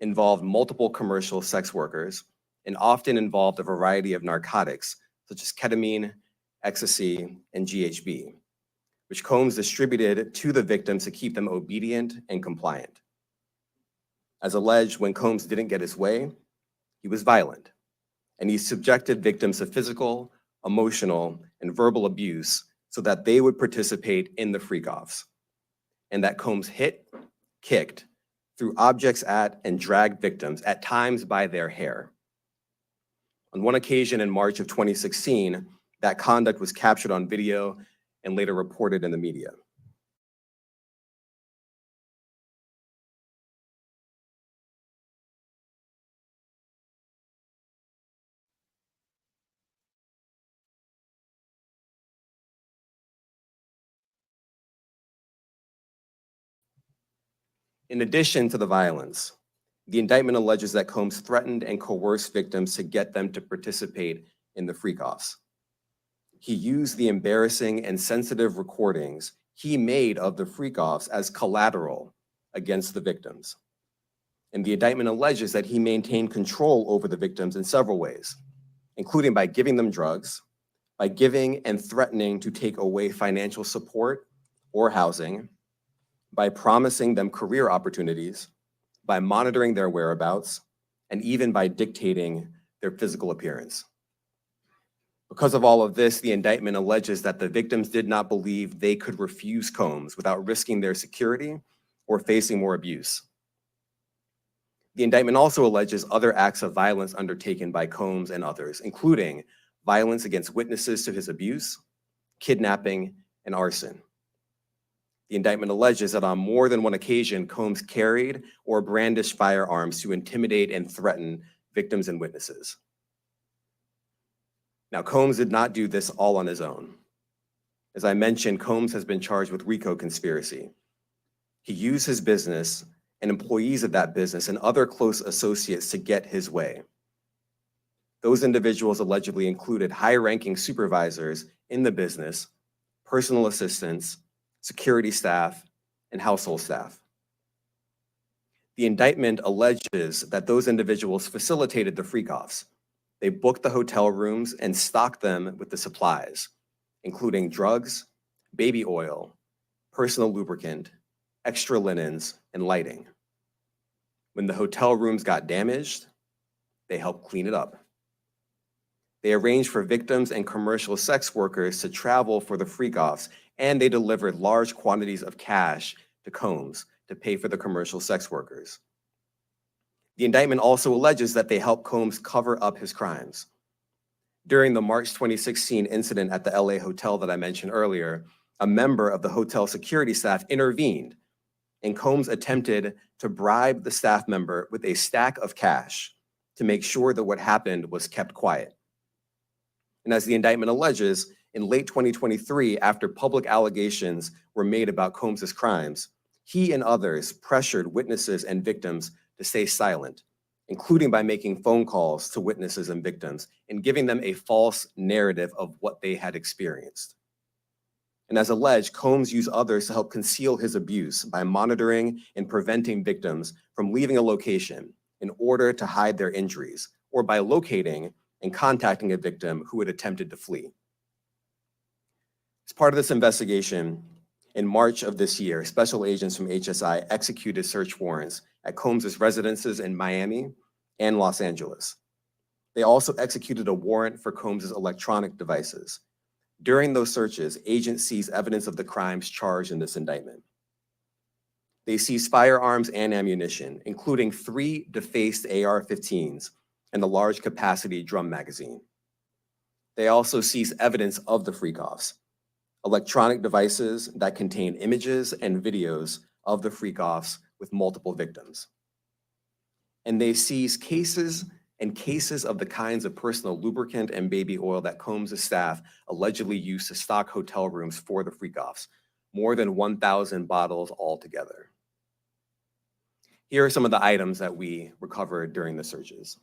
involved multiple commercial sex workers and often involved a variety of narcotics such as ketamine, ecstasy, and GHB, which Combs distributed to the victims to keep them obedient and compliant. As alleged, when Combs didn't get his way, he was violent, and he subjected victims to physical, emotional, and verbal abuse so that they would participate in the freak-offs, and that Combs hit, kicked, threw objects at, and dragged victims, at times by their hair. On one occasion in March of 2016, that conduct was captured on video and later reported in the media. In addition to the violence, the indictment alleges that Combs threatened and coerced victims to get them to participate in the freak-offs. He used the embarrassing and sensitive recordings he made of the freak-offs as collateral against the victims. And the indictment alleges that he maintained control over the victims in several ways, including by giving them drugs, by giving and threatening to take away financial support or housing, by promising them career opportunities, by monitoring their whereabouts, and even by dictating their physical appearance. Because of all of this, the indictment alleges that the victims did not believe they could refuse Combs without risking their security or facing more abuse. The indictment also alleges other acts of violence undertaken by Combs and others, including violence against witnesses to his abuse, kidnapping, and arson. The indictment alleges that on more than one occasion, Combs carried or brandished firearms to intimidate and threaten victims and witnesses. Now, Combs did not do this all on his own. As I mentioned, Combs has been charged with RICO conspiracy. He used his business and employees of that business and other close associates to get his way. Those individuals allegedly included high-ranking supervisors in the business, personal assistants, security staff, and household staff. The indictment alleges that those individuals facilitated the freak-offs. They booked the hotel rooms and stocked them with the supplies, including drugs, baby oil, personal lubricant, extra linens, and lighting. When the hotel rooms got damaged, they helped clean it up. They arranged for victims and commercial sex workers to travel for the freak-offs, and they delivered large quantities of cash to Combs to pay for the commercial sex workers. The indictment also alleges that they helped Combs cover up his crimes. During the March 2016 incident at the LA hotel that I mentioned earlier, a member of the hotel security staff intervened, and Combs attempted to bribe the staff member with a stack of cash to make sure that what happened was kept quiet. And as the indictment alleges, in late 2023, after public allegations were made about Combs's crimes, he and others pressured witnesses and victims to stay silent, including by making phone calls to witnesses and victims and giving them a false narrative of what they had experienced. And as alleged, Combs used others to help conceal his abuse by monitoring and preventing victims from leaving a location in order to hide their injuries, or by locating and contacting a victim who had attempted to flee. As part of this investigation, in March of this year, special agents from HSI executed search warrants at Combs's residences in Miami and Los Angeles. They also executed a warrant for Combs's electronic devices. During those searches, agents seized evidence of the crimes charged in this indictment. They seized firearms and ammunition, including 3 defaced AR-15s and a large capacity drum magazine. They also seized evidence of the freak-offs, electronic devices that contain images and videos of the freak-offs with multiple victims. And they seized cases and cases of the kinds of personal lubricant and baby oil that Combs' staff allegedly used to stock hotel rooms for the freak-offs, more than 1,000 bottles altogether. Here are some of the items that we recovered during the searches.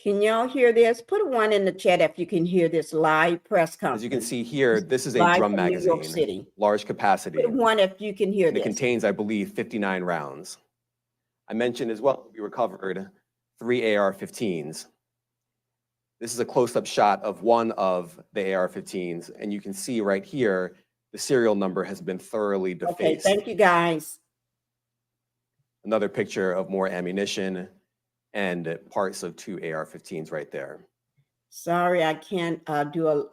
Can y'all hear this? Put a 1 in the chat if you can hear this live press conference. As you can see here, this is a Live drum from New York magazine, City. large capacity. Put a 1 if you can hear And it this. contains, I believe, 59 rounds. I mentioned as well, we recovered 3 AR-15s. This is a close-up shot of one of the AR-15s, and you can see right here, the serial number has been thoroughly defaced. Okay, thank you, guys. Another picture of more ammunition and parts of 2 AR-15s right there. Sorry, I can't do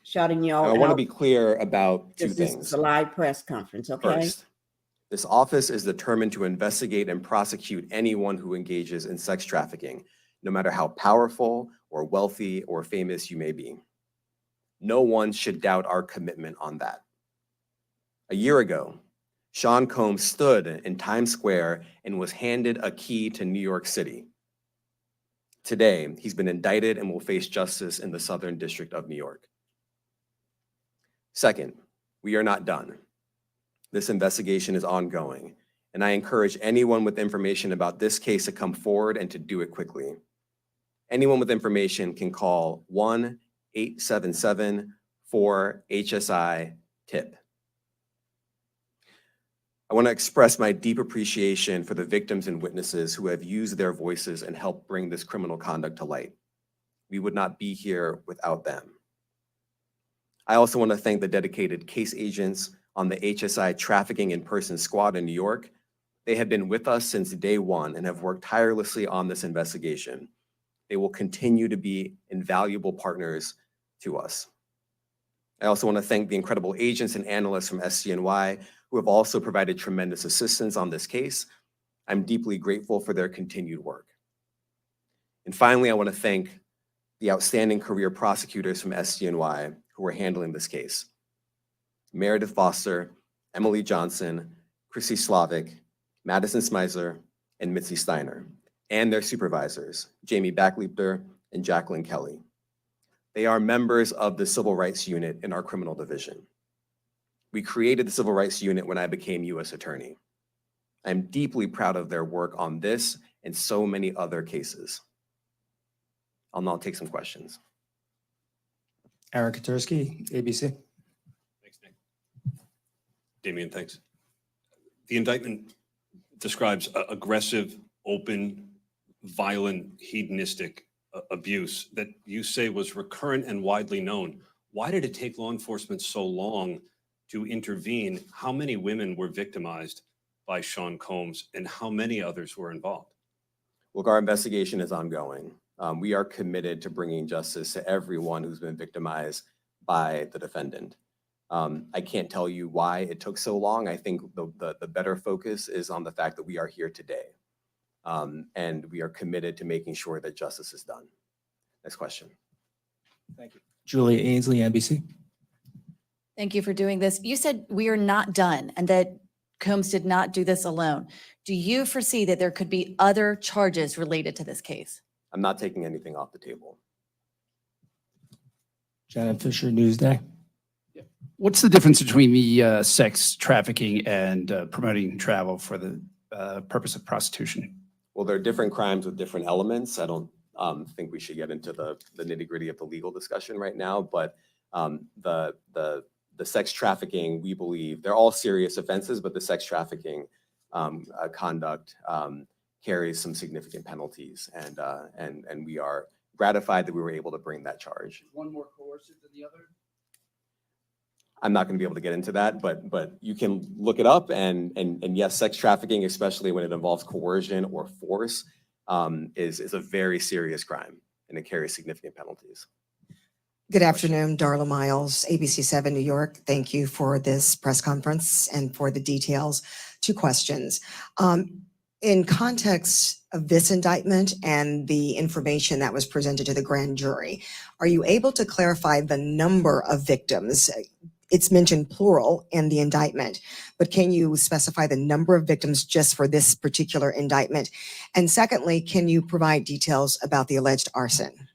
shouting y'all Now, I out. want to be clear about 2 This is things. a live press conference, okay? First, this office is determined to investigate and prosecute anyone who engages in sex trafficking, no matter how powerful or wealthy or famous you may be. No one should doubt our commitment on that. A year ago, Sean Combs stood in Times Square and was handed a key to New York City. Today, he's been indicted and will face justice in the Southern District of New York. Second, we are not done. This investigation is ongoing, and I encourage anyone with information about this case to come forward and to do it quickly. Anyone with information can call 1-877-4-HSI-TIP. I want to express my deep appreciation for the victims and witnesses who have used their voices and helped bring this criminal conduct to light. We would not be here without them. I also want to thank the dedicated case agents on the HSI Trafficking in Person Squad in New York. They have been with us since day one and have worked tirelessly on this investigation. They will continue to be invaluable partners to us. I also want to thank the incredible agents and analysts from SCNY who have also provided tremendous assistance on this case. I'm deeply grateful for their continued work. And finally, I want to thank the outstanding career prosecutors from SCNY who are handling this case. Meredith Foster, Emily Johnson, Chrissy Slavic, Madison Smeisler, and Mitzi Steiner, and their supervisors, Jamie Backleeper and Jacqueline Kelly. They are members of the Civil Rights Unit in our criminal division. We created the Civil Rights Unit when I became U.S. Attorney. I'm deeply proud of their work on this and so many other cases. I'll now take some questions. Aaron Katursky, ABC. Thanks, Nick. Damian, thanks. The indictment describes aggressive, open, violent, hedonistic abuse that you say was recurrent and widely known. Why did it take law enforcement so long to intervene? How many women were victimized by Sean Combs and how many others were involved? Look, our investigation is ongoing. We are committed to bringing justice to everyone who's been victimized by the defendant. I can't tell you why it took so long. I think the better focus is on the fact that we are here today. And we are committed to making sure that justice is done. Next question. Thank you. Julia Ainsley, NBC. Thank you for doing this. You said we are not done and that Combs did not do this alone. Do you foresee that there could be other charges related to this case? I'm not taking anything off the table. Janet Fisher, Newsday. What's the difference between the sex trafficking and promoting travel for the purpose of prostitution? Well, there are different crimes with different elements. I don't think we should get into the nitty-gritty of the legal discussion right now, but the sex trafficking, we believe, they're all serious offenses, but the sex trafficking conduct carries some significant penalties, and we are gratified that we were able to bring that charge. One more coercive than the other? I'm not going to be able to get into that, but you can look it up, and yes, sex trafficking, especially when it involves coercion or force, is a very serious crime, and it carries significant penalties. Good afternoon, Darla Miles, ABC 7 New York. Thank you for this press conference and for the details. 2 questions. In context of this indictment and the information that was presented to the grand jury, are you able to clarify the number of victims? It's mentioned plural in the indictment, but can you specify the number of victims just for this particular indictment? And secondly, can you provide details about the alleged arson?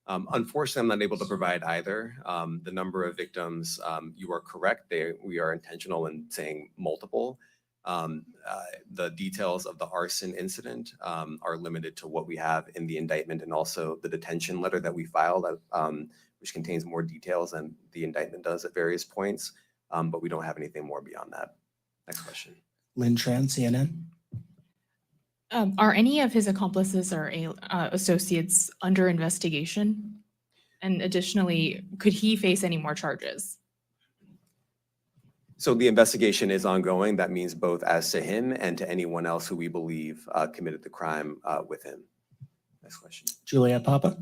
Unfortunately, I'm not able to provide either. The number of victims, you are correct. We are intentional in saying multiple. The details of the arson incident are limited to what we have in the indictment and also the detention letter that we filed, which contains more details than the indictment does at various points, but we don't have anything more beyond that. Next question. Lynn Tran, CNN. Are any of his accomplices or associates under investigation? And additionally, could he face any more charges? So the investigation is ongoing. That means both as to him and to anyone else who we believe committed the crime with him. Next question. Juliet Papa.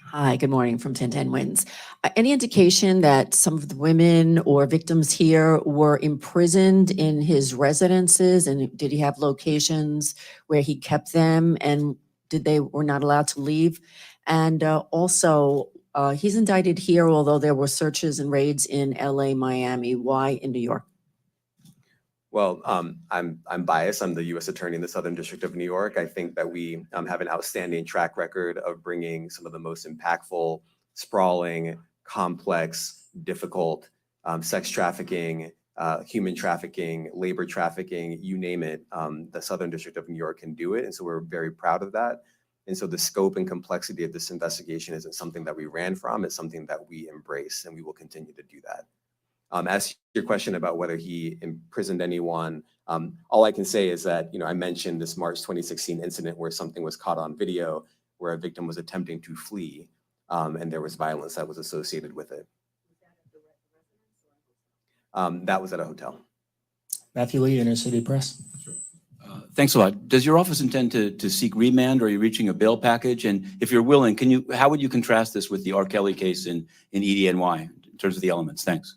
Hi, good morning from 1010 Wins. Any indication that some of the women or victims here were imprisoned in his residences? And did he have locations where he kept them and did they were not allowed to leave? And also, he's indicted here, although there were searches and raids in LA, Miami. Why in New York? Well, I'm biased. I'm the U.S. Attorney in the Southern District of New York. I think that we have an outstanding track record of bringing some of the most impactful, sprawling, complex, difficult sex trafficking, human trafficking, labor trafficking, you name it. The Southern District of New York can do it, and so we're very proud of that. And so the scope and complexity of this investigation isn't something that we ran from. It's something that we embrace, and we will continue to do that. As to your question about whether he imprisoned anyone, all I can say is that, I mentioned this March 2016 incident where something was caught on video where a victim was attempting to flee, and there was violence that was associated with it. That was at a hotel. Matthew Lee, Inner City Press. Thanks a lot. Does your office intend to seek remand, or are you reaching a bail package? And if you're willing, how would you contrast this with the R. Kelly case in EDNY in terms of the elements? Thanks.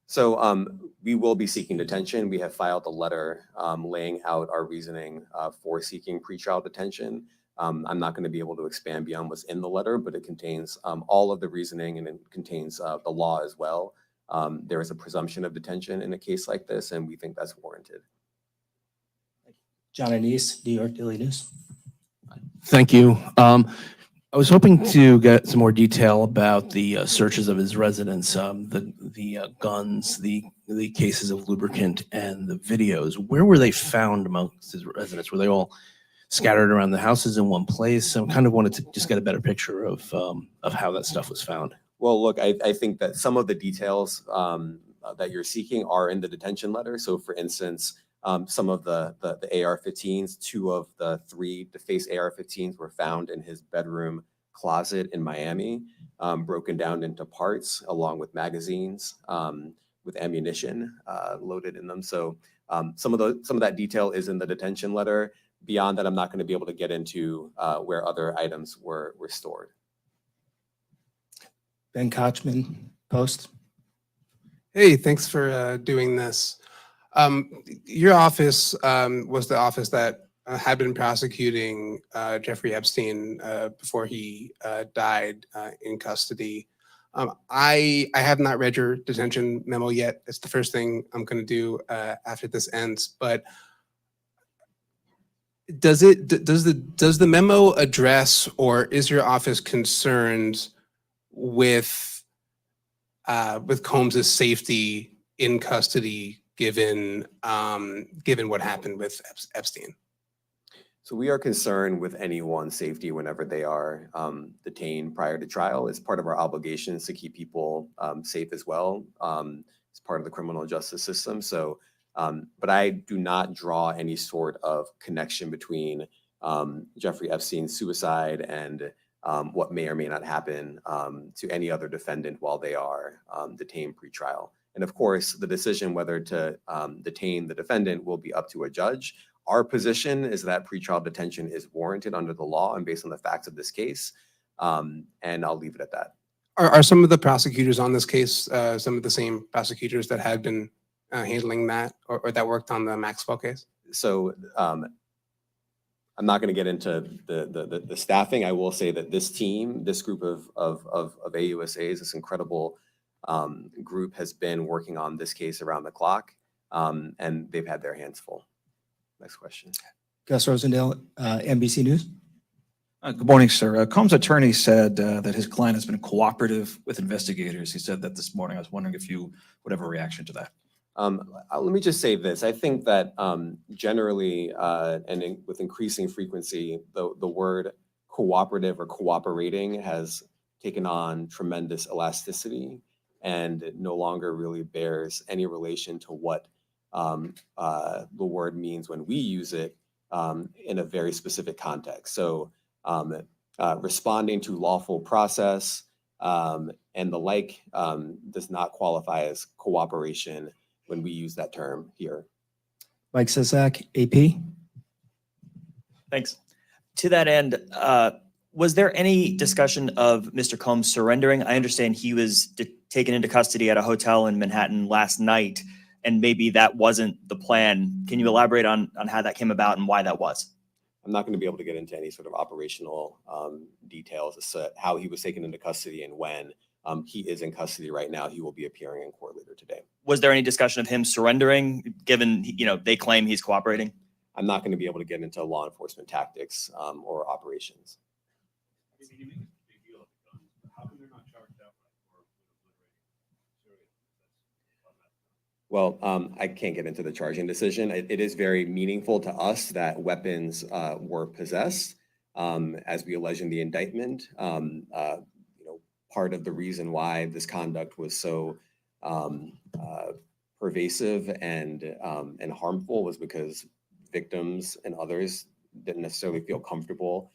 So we will be seeking detention. We have filed a letter laying out our reasoning for seeking pretrial detention. I'm not going to be able to expand beyond what's in the letter, but it contains all of the reasoning, and it contains the law as well. There is a presumption of detention in a case like this, and we think that's warranted. John Anise, New York Daily News. Thank you. I was hoping to get some more detail about the searches of his residence, the guns, the cases of lubricant, and the videos. Where were they found amongst his residents? Were they all scattered around the houses in one place? I kind of wanted to just get a better picture of how that stuff was found. Well, look, I think that some of the details that you're seeking are in the detention letter. So, for instance, some of the AR-15s, 2 of the 3 defaced AR-15s were found in his bedroom closet in Miami, broken down into parts along with magazines with ammunition loaded in them. So some of that detail is in the detention letter. Beyond that, I'm not going to be able to get into where other items were stored. Ben Kochman, Post. Hey, thanks for doing this. Your office was the office that had been prosecuting Jeffrey Epstein before he died in custody. I have not read your detention memo yet. It's the first thing I'm going to do after this ends. But does the memo address, or is your office concerned with Combs's safety in custody, given what happened with Epstein? So we are concerned with anyone's safety whenever they are detained prior to trial. It's part of our obligations to keep people safe as well. It's part of the criminal justice system. So, but I do not draw any sort of connection between Jeffrey Epstein's suicide and what may or may not happen to any other defendant while they are detained pre-trial. And of course, the decision whether to detain the defendant will be up to a judge. Our position is that pretrial detention is warranted under the law and based on the facts of this case. And I'll leave it at that. Are some of the prosecutors on this case some of the same prosecutors that had been handling that, or that worked on the Maxwell case? So I'm not going to get into the staffing. I will say that this team, this group of AUSAs, this incredible group has been working on this case around the clock, and they've had their hands full. Next question. Gus Rosendale, NBC News. Good morning, sir. Combs' attorney said that his client has been cooperative with investigators. He said that this morning. I was wondering if you would have a reaction to that. Let me just say this. I think that generally and with increasing frequency, the word cooperative or cooperating has taken on tremendous elasticity and it no longer really bears any relation to what the word means when we use it in a very specific context. So responding to lawful process and the like does not qualify as cooperation when we use that term here. Mike Sisak, AP. Thanks. To that end, was there any discussion of Mr. Combs surrendering? I understand he was taken into custody at a hotel in Manhattan last night, and maybe that wasn't the plan. Can you elaborate on how that came about and why that was? I'm not going to be able to get into any sort of operational details as to how he was taken into custody and when. He is in custody right now. He will be appearing in court later today. Was there any discussion of him surrendering, given, they claim he's cooperating? I'm not going to be able to get into law enforcement tactics or operations. Well, I can't get into the charging decision. It is very meaningful to us that weapons were possessed, as we allege in the indictment. Part of the reason why this conduct was so pervasive and harmful was because victims and others didn't necessarily feel comfortable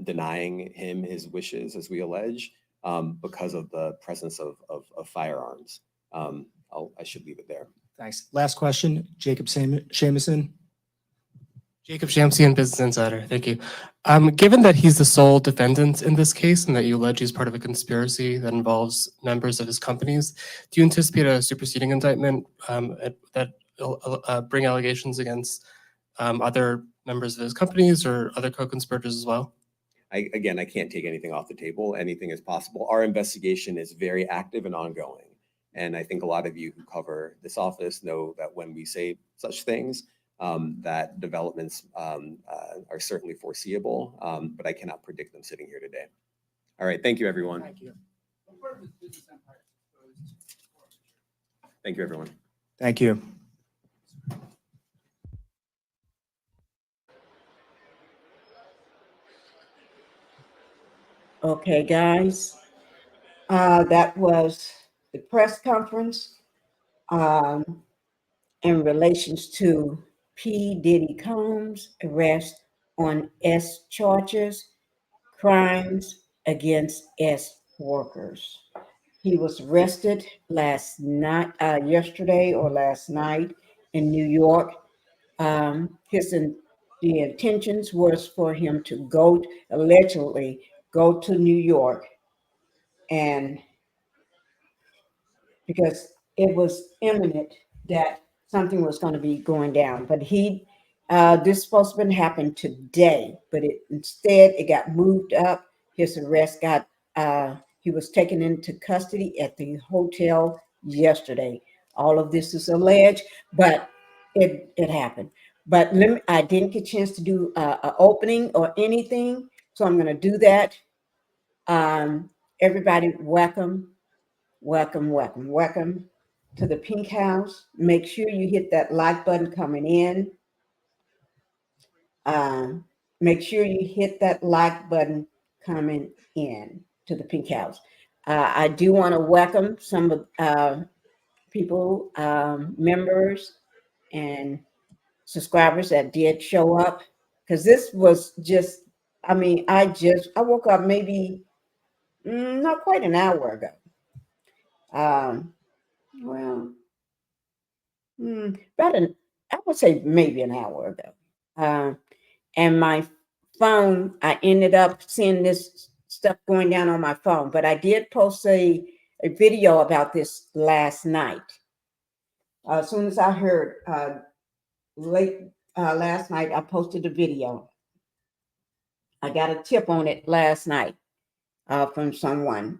denying him his wishes, as we allege, because of the presence of firearms. I should leave it there. Thanks. Last question, Jacob Shameson. Jacob Shamsian, Business Insider. Thank you. Given that he's the sole defendant in this case and that you allege he's part of a conspiracy that involves members of his companies, do you anticipate a superseding indictment that bring allegations against other members of his companies or other co-conspirators as well? Again, I can't take anything off the table. Anything is possible. Our investigation is very active and ongoing. And I think a lot of you who cover this office know that when we say such things, that developments are certainly foreseeable, but I cannot predict them sitting here today. All right, thank you, everyone. Thank you. Thank you, everyone. Thank you. Okay, guys, that was the press conference in relations to P. Diddy Combs' arrest on S charges, crimes against S workers. He was arrested last night, yesterday or last night in New York. The intentions was for him to allegedly go to New York, and because it was imminent that something was going to be going down. But this supposed to have happened today, but instead it got moved up. His arrest he was taken into custody at the hotel yesterday. All of this is alleged, but it happened. But I didn't get a chance to do an opening or anything, so I'm going to do that. Everybody, welcome to the Pink House. Make sure you hit that like button coming in. Make sure you hit that like button coming in to the Pink House. I do want to welcome some of people, members and subscribers that did show up, because this was just, I woke up maybe not quite an hour ago. I would say maybe an hour ago. And my phone, I ended up seeing this stuff going down on my phone, but I did post a video about this last night. As soon as I heard late last night, I posted a video. I got a tip on it last night from someone.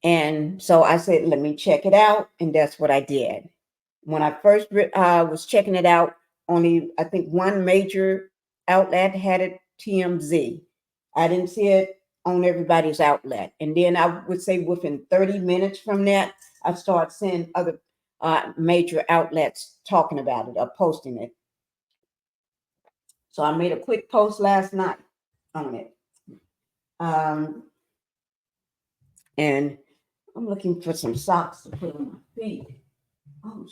And so I said, let me check it out. And that's what I did. When I first was checking it out, only I think one major outlet had it, TMZ. I didn't see it on everybody's outlet. And then I would say within 30 minutes from that, I started seeing other major outlets talking about it or posting it. So I made a quick post last night on it. And I'm looking for some socks to put on my feet. Oh,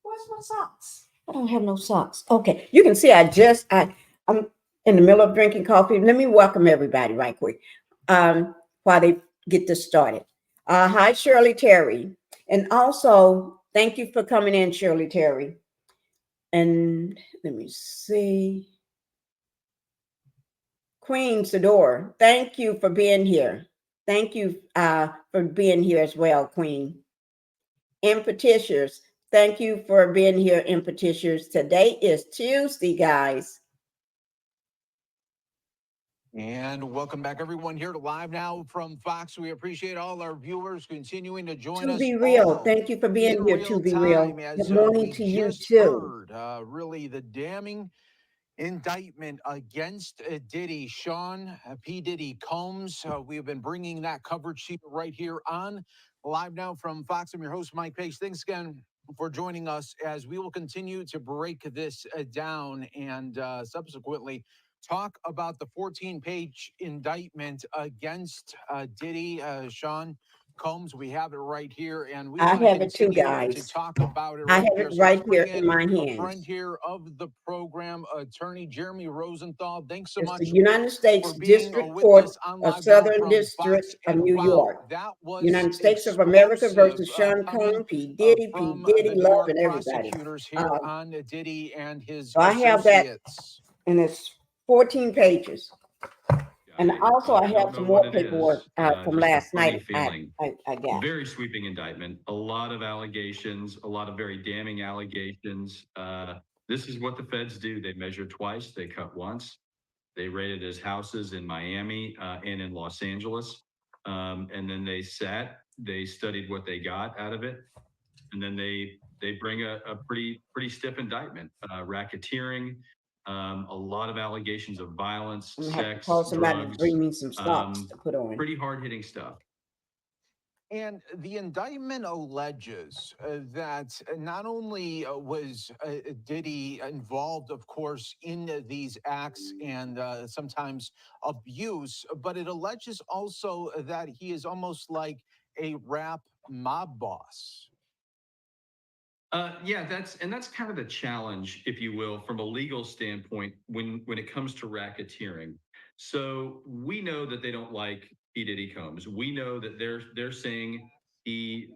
what's Where's my socks? I don't have no socks. Okay, you can see I'm in the middle of drinking coffee. Let me welcome everybody right quick while they get this started. Hi, Shirley Terry. And also, thank you for coming in, Shirley Terry. And let me see. Queen Sador, thank you for being here. Thank you for being here as well, Queen. Impetitious, thank you for being here, Impetitious. Today is Tuesday, guys. And welcome back, everyone, here to Live Now from Fox. We appreciate all our viewers continuing to join us. To Be Real, all thank you for being in here, real To Be Real. time, as Good morning we to you, just too. heard, really the damning indictment against Diddy, Sean P. Diddy Combs. We have been bringing that coverage to you right here on Live Now from Fox. I'm your host, Mike Pace. Thanks again for joining us as we will continue to break this down and subsequently talk about the 14-page indictment against Diddy, Sean Combs. We have it right here, and we I want to have it too, continue guys. to talk about it I right have here. it So let's right here bring in my a hands. friend here of the program, attorney Jeremy Rosenthal. Thanks so It's much the United States for being District with Court us on of Live Now Southern from District Fox. of And New wow, York. that was United States of America versus Sean coming Combs, P. Diddy, from P. Diddy, the New Love, York and everybody. prosecutors here on Diddy and his So I have that, associates. and it's 14 pages. And also, I don't have know some what more it paperwork is, from just a last funny night. feeling. I got. Very sweeping indictment, a lot of allegations, a lot of very damning allegations. This is what the feds do. They measure twice, they cut once. They raided his houses in Miami and in Los Angeles. And then they studied what they got out of it. And then they bring a pretty stiff indictment, racketeering, a lot of allegations of violence, I'm gonna have to sex, call somebody to drugs, bring me some socks to put on. pretty hard-hitting stuff. And the indictment alleges that not only was Diddy involved, of course, in these acts and sometimes abuse, but it alleges also that he is almost like a rap mob boss. Yeah, that's kind of the challenge, if you will, from a legal standpoint when it comes to racketeering. So we know that they don't like P. Diddy Combs. We know that they're saying he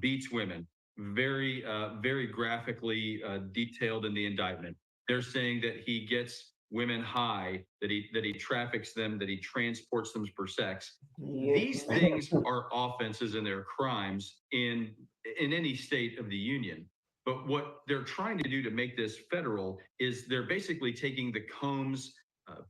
beats women, very graphically detailed in the indictment. They're saying that he gets women high, that he traffics them, that he transports them for sex. Yeah. These things are offenses and they're crimes in any state of the union. But what they're trying to do to make this federal is they're basically taking the Combs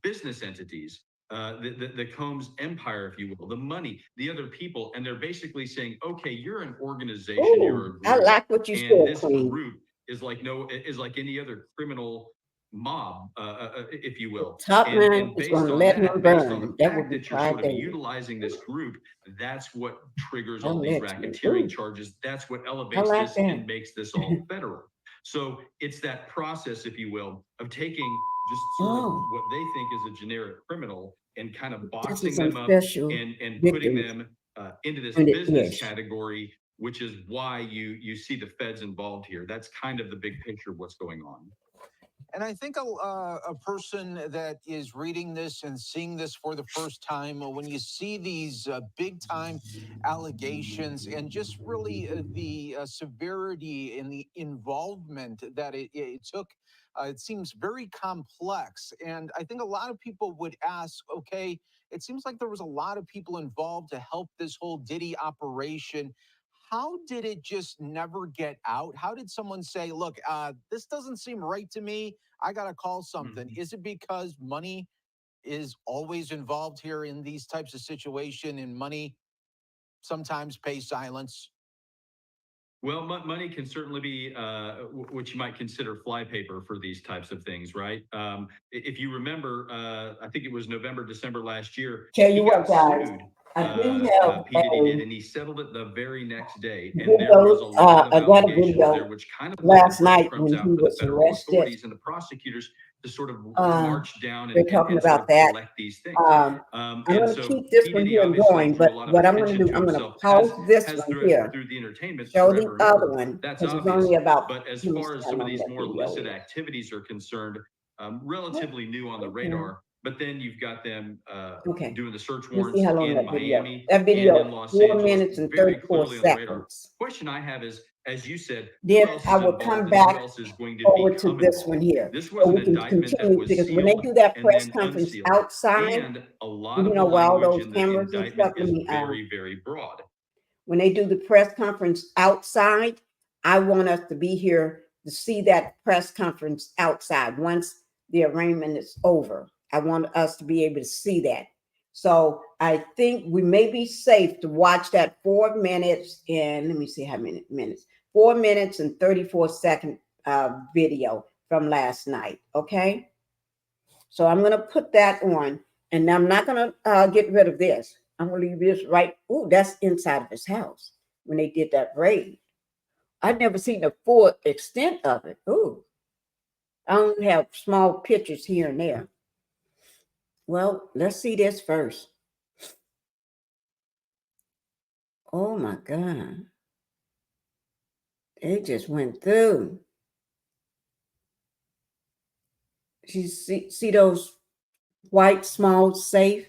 business entities, the Combs empire, if you will, the money, the other people, and they're basically saying, okay, you're an organization, you're a Ooh, group, I like what you and said, this Queen. group is like any other criminal mob, if you will. Top man And is based going to on let that, him based on the burn. That would fact be that you're Clyde sort of David. utilizing this group, that's what triggers Don't all these let me. racketeering Ooh, charges. That's what I elevates like this that. and makes this all federal. So it's that process, if you will, of taking just sort of Oh, what they think is a generic criminal and kind of this is boxing some them up special and putting victims. them into this And business yes, category, which is why you see the feds involved here. That's kind of the big picture of what's going on. And I think a person that is reading this and seeing this for the first time, when you see these big time allegations and just really the severity and the involvement that it took, it seems very complex. And I think a lot of people would ask, okay, it seems like there was a lot of people involved to help this whole Diddy operation. How did it just never get out? How did someone say, look, this doesn't seem right to me. I got to call something. Is it because money is always involved here in these types of situations and money sometimes pays silence? Well, money can certainly be what you might consider flypaper for these types of things, right? If you remember, I think it was November, December last year, tell he you got what, guys. sued I do have P. Diddy did, a and he settled it the very next day. And there video, was a lot of I got a allegations there, video which kind of laid the last night breadcrumbs when he out for the was federal arrested. authorities and the prosecutors to sort of march down They're talking and sort about of that. collect these things. I'm And going to so keep this P. one Diddy here obviously going, drew a but lot of what I'm going to attention do, to I'm going to himself, pause this has one here, through the entertainment show the forever and other ever. one, That's because it's obvious. only about, But as let me far see as how some of long these that more video illicit is. activities are concerned, relatively new on the Okay. radar. But then you've got them Okay. doing the search Let me warrants see how long in that video. Miami That and video, in Los 4 Angeles, minutes and very 34 clearly on the radar. seconds. Question I have is, as you said, Then who else I is will come involved and who back else is going to over to become this one involved? here. This So was an we can indictment that continue, was because when they sealed do that and press then conference unsealed. outside, And a lot of you the know, where all language those in the cameras and indictment stuff, let is me, very, very broad. when they do the press conference outside, I want us to be here to see that press conference outside. Once the arraignment is over, I want us to be able to see that. So I think we may be safe to watch that 4 minutes and let me see how many minutes, 4 minutes and 34-second video from last night. Okay. So I'm going to put that on, and I'm not going to get rid of this. I'm going to leave this right. Oh, that's inside of his house when they did that raid. I've never seen the full extent of it. Oh, I only have small pictures here and there. Well, let's see this first. Oh my God. They just went through. You see those white small safe?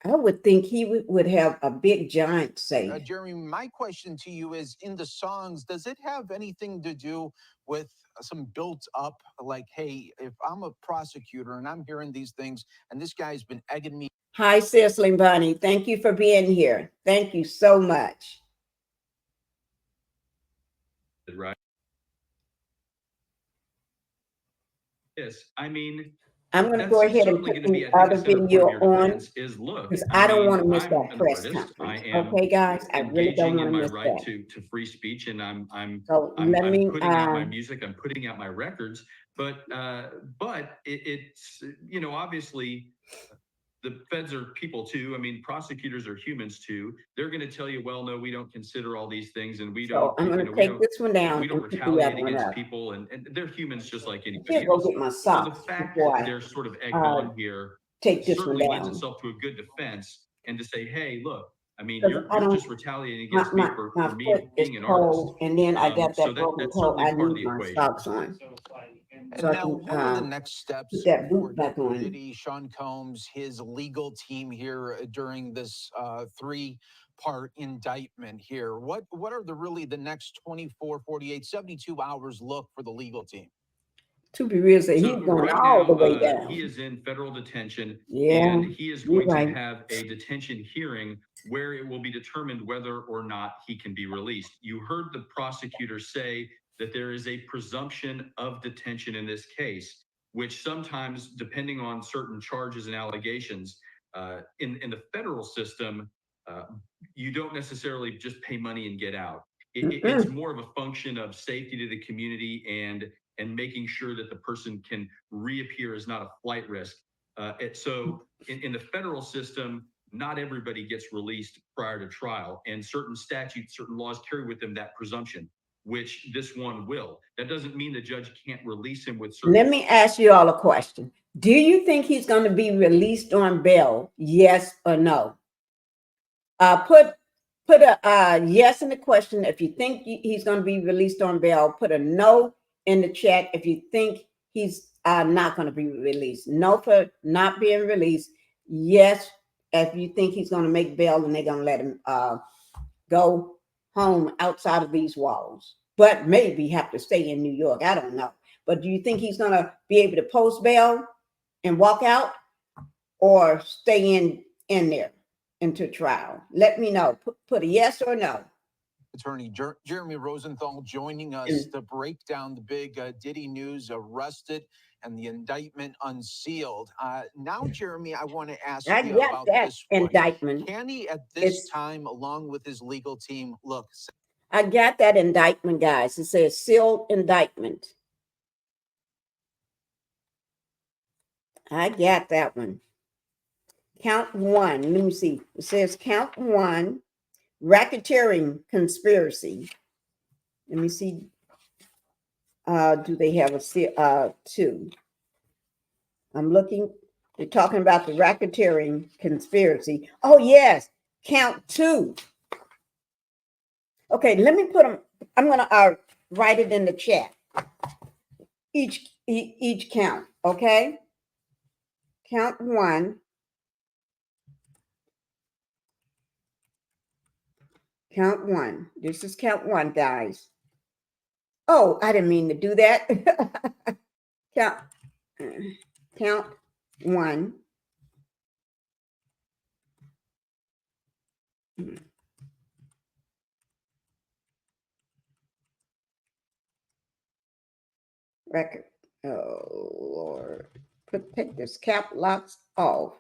I would think he would have a big giant safe. Jeremy, my question to you is, in the songs, does it have anything to do with some built up, like, hey, if I'm a prosecutor and I'm hearing these things and this guy's been egging me? Hi, Cicely Bunny. Thank you for being here. Thank you so much. Right. Yes, I mean, I'm going to that's go ahead and certainly put going to be, the I think, a other center point video of your on, defense is, look, because I I don't mean, want to miss I'm that an press artist. I conference. am Okay, guys, I really don't engaging want in to my miss right that. to free speech, and I'm So let me. putting out my music, I'm putting out my records, but it's, you know, obviously the feds are people too. I mean, prosecutors are humans too. They're going to tell you, well, no, we don't consider all these things, and we So don't, I'm you going know, to take this one down we don't and put the retaliate other one against up. people, and they're humans just like I anybody should go else. get my So the socks fact before that I they're sort of egged on here take this one certainly lends down. itself to a good defense, and to say, hey, look, I mean, Because I you're don't, just retaliating against me for my me foot is being an artist. cold, and then I got So that broken that's toe. certainly I part of need the my equation. socks on. And So I now, can what are the next steps put that for boot back on. Diddy, Sean Combs, his legal team here during this three-part indictment here? What are the next 24, 48, 72 hours look for the legal team? To be real, say he's So going right all the now, way down. he is in federal detention, Yeah, and he is you're going to right. have a detention hearing where it will be determined whether or not he can be released. You heard the prosecutor say that there is a presumption of detention in this case, which sometimes, depending on certain charges and allegations, in the federal system, you don't necessarily just pay money and get out. It's more of a function of safety to the community and making sure that the person can reappear as not a flight risk. So in the federal system, not everybody gets released prior to trial, and certain statutes, certain laws carry with them that presumption, which this one will. That doesn't mean the judge can't release him with certain. Let me ask you all a question. Do you think he's going to be released on bail? Yes or no? Put a yes in the question if you think he's going to be released on bail. Put a no in the chat if you think he's not going to be released. No for not being released. Yes if you think he's going to make bail and they're going to let him go home outside of these walls, but maybe have to stay in New York. I don't know. But do you think he's going to be able to post bail and walk out, or stay in there into trial? Let me know. Put a yes or no. Attorney Jeremy Rosenthal joining us to break down the big Diddy news, arrested and the indictment unsealed. Now, Jeremy, I want to ask I you got about that this one. indictment. Can he, at this time, along with his legal team, look? I got that indictment, guys. It says sealed indictment. I got that one. count one, let me see. It says count one, racketeering conspiracy. Let me see. Do they have a two? I'm looking. They're talking about the racketeering conspiracy. Oh yes, count two. Okay, let me put them. I'm gonna write it in the chat. Each count. Okay. Count one. Count one. This is count one, guys. Oh, I didn't mean to do that. Count one. Record. Oh Lord. Take this cap locks off.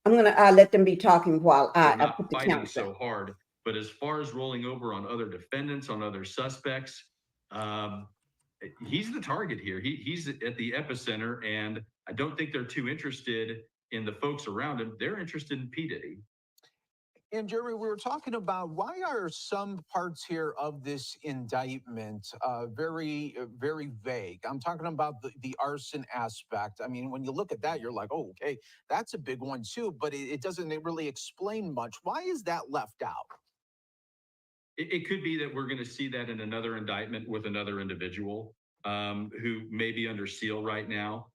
I'm gonna let them be talking while I not put the fighting count so down. hard. But as far as rolling over on other defendants, on other suspects, he's the target here. He's at the epicenter, and I don't think they're too interested in the folks around him. They're interested in P. Diddy. And Jerry, we were talking about why are some parts here of this indictment very vague. I'm talking about the arson aspect. I mean, when you look at that, you're like, oh, okay, that's a big one too, but it doesn't really explain much. Why is that left out? It could be that we're going to see that in another indictment with another individual who may be under seal right now.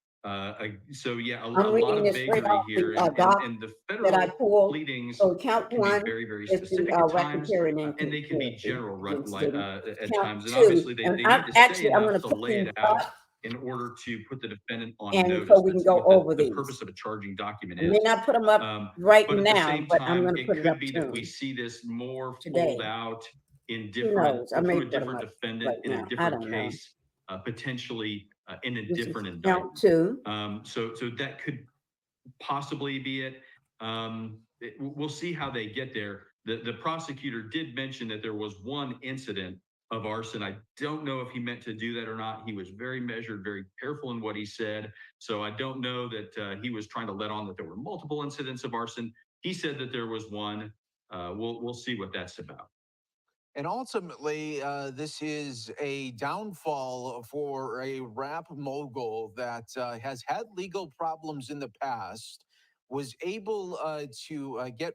So yeah, a lot reading of this straight vagary off here, the doc and the that I federal pulled. pleadings So count can be one very is the specific at times, racketeering and they can be conspiracy general incident. at Count times. And two, obviously, they and need I'm to say actually I'm enough gonna to put lay these it out up, in order to put the defendant on and notice. so we can That's go what over the these. purpose of a charging document I may is. not put them up right But at the now, same but I'm time, gonna it put it up could be that we soon. see this more Today. pulled out in Who different knows? I may through a put them different up defendant right in a now. I different don't know. case, potentially in a This is different count indictment. two. So that could possibly be it. We'll see how they get there. The prosecutor did mention that there was one incident of arson. I don't know if he meant to do that or not. He was very measured, very careful in what he said. So I don't know that he was trying to let on that there were multiple incidents of arson. He said that there was one. We'll see what that's about. And ultimately, this is a downfall for a rap mogul that has had legal problems in the past, was able to get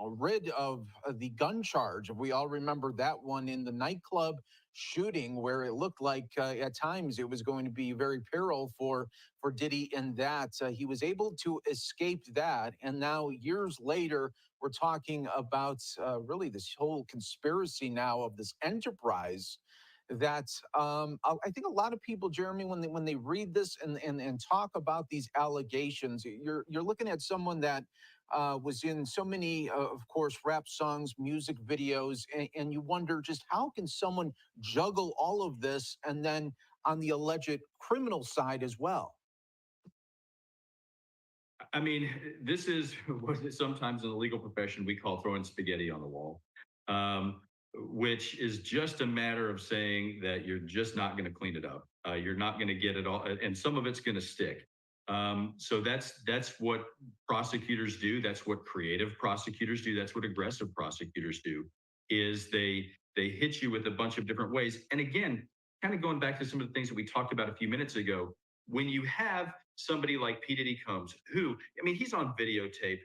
rid of the gun charge. We all remember that one in the nightclub shooting, where it looked like at times it was going to be very peril for Diddy, in that he was able to escape that. And now, years later, we're talking about really this whole conspiracy now of this enterprise that I think a lot of people, Jeremy, when they read this and talk about these allegations, you're looking at someone that was in so many, of course, rap songs, music videos, and you wonder just how can someone juggle all of this and then on the alleged criminal side as well. I mean, this is what sometimes in the legal profession we call throwing spaghetti on the wall, which is just a matter of saying that you're just not going to clean it up. You're not going to get it all, and some of it's going to stick. So that's what prosecutors do. That's what creative prosecutors do. That's what aggressive prosecutors do. Is they hit you with a bunch of different ways. And again, kind of going back to some of the things that we talked about a few minutes ago, when you have somebody like P. Diddy Combs, who, I mean, he's on videotape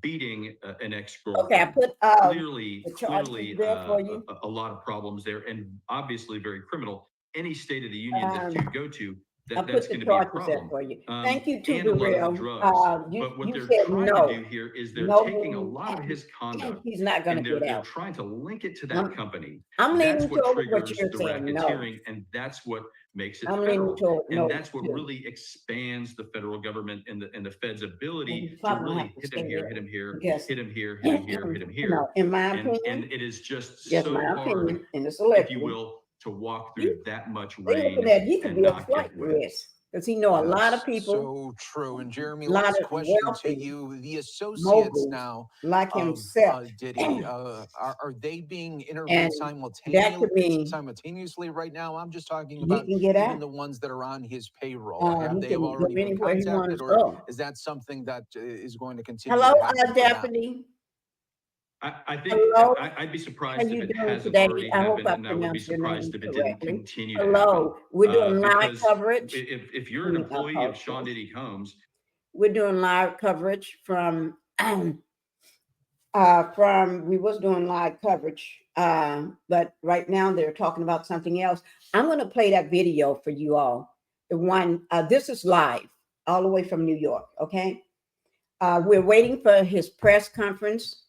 beating an ex-girlfriend. Okay, I put clearly the charges there for you. a lot of problems there, and obviously very criminal. Any state of the union that you go to, that's going to be a problem. For you. Thank you, and a lot of the drugs. But what they're trying to do here is they're taking a lot of his conduct, he's not going and to get they're out. trying to link it to that company. I'm That's leaning what toward triggers what you're the saying. No. racketeering, and that's what makes it I'm federal. leaning toward And no. that's what really expands the federal government and the Fed's ability to probably really have to hit stay him here, there hit him here, because- hit him here, hit him here, hit him here. No, in my And opinion, it is just yes, so my hard, opinion, and it's if you will, to walk through that much They rain looking at he could and be a not flight get wet. risk. because he know a lot of That's people, so true. And Jeremy, a lot last of question to wealthy you. The associates moguls now like of himself. Diddy, are they being And interviewed that could mean simultaneously right now? I'm just talking he about can get even out. the ones that are on his payroll. Have He they have can go already been anywhere he wants contacted, to or go. is that something that is going to continue Hello, to happen for now? Daphne. I think Hello. I'd be How surprised if you it doing hasn't today? already I hope happened, I and I would be pronounced your name surprised if it didn't correctly. continue to happen. Hello. We're doing live Because coverage. if you're an Let me employee of pause Sean this. Diddy Combs, We're doing live coverage from we was doing live coverage, but right now they're talking about something else. I'm going to play that video for you all. The one, this is live all the way from New York. Okay. We're waiting for his press conference.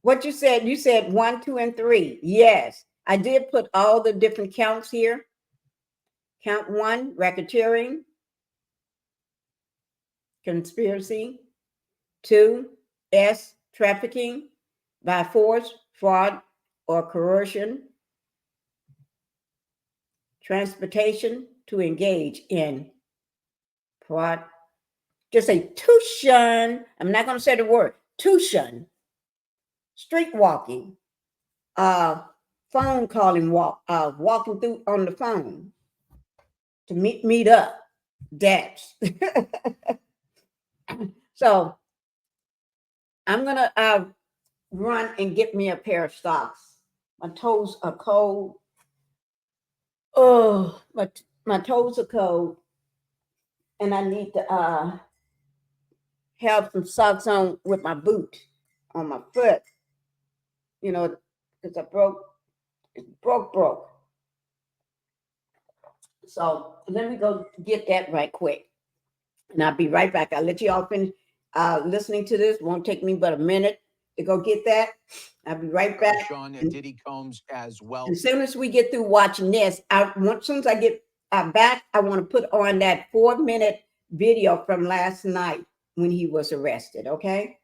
What you said 1, 2, and 3. Yes, I did put all the different counts here. Count 1, racketeering, conspiracy. 2, S, trafficking by force, fraud, or coercion. Transportation, to engage in fraud. Just say tuition. I'm not going to say the word tuition. Street walking, phone calling, walking through on the phone to meet up. That's so. I'm gonna run and get me a pair of socks. My toes are cold. Oh, my toes are cold, and I need to have some socks on with my boot on my foot. You know, because I broke. So let me go get that right quick, and I'll be right back. I'll let you all finish listening to this. Won't take me but a minute to go get that. I'll be right back. Sean and Diddy Combs as well. As soon as we get through watching this, as soon as I get back, I want to put on that 4-minute video from last night when he was arrested. Okay.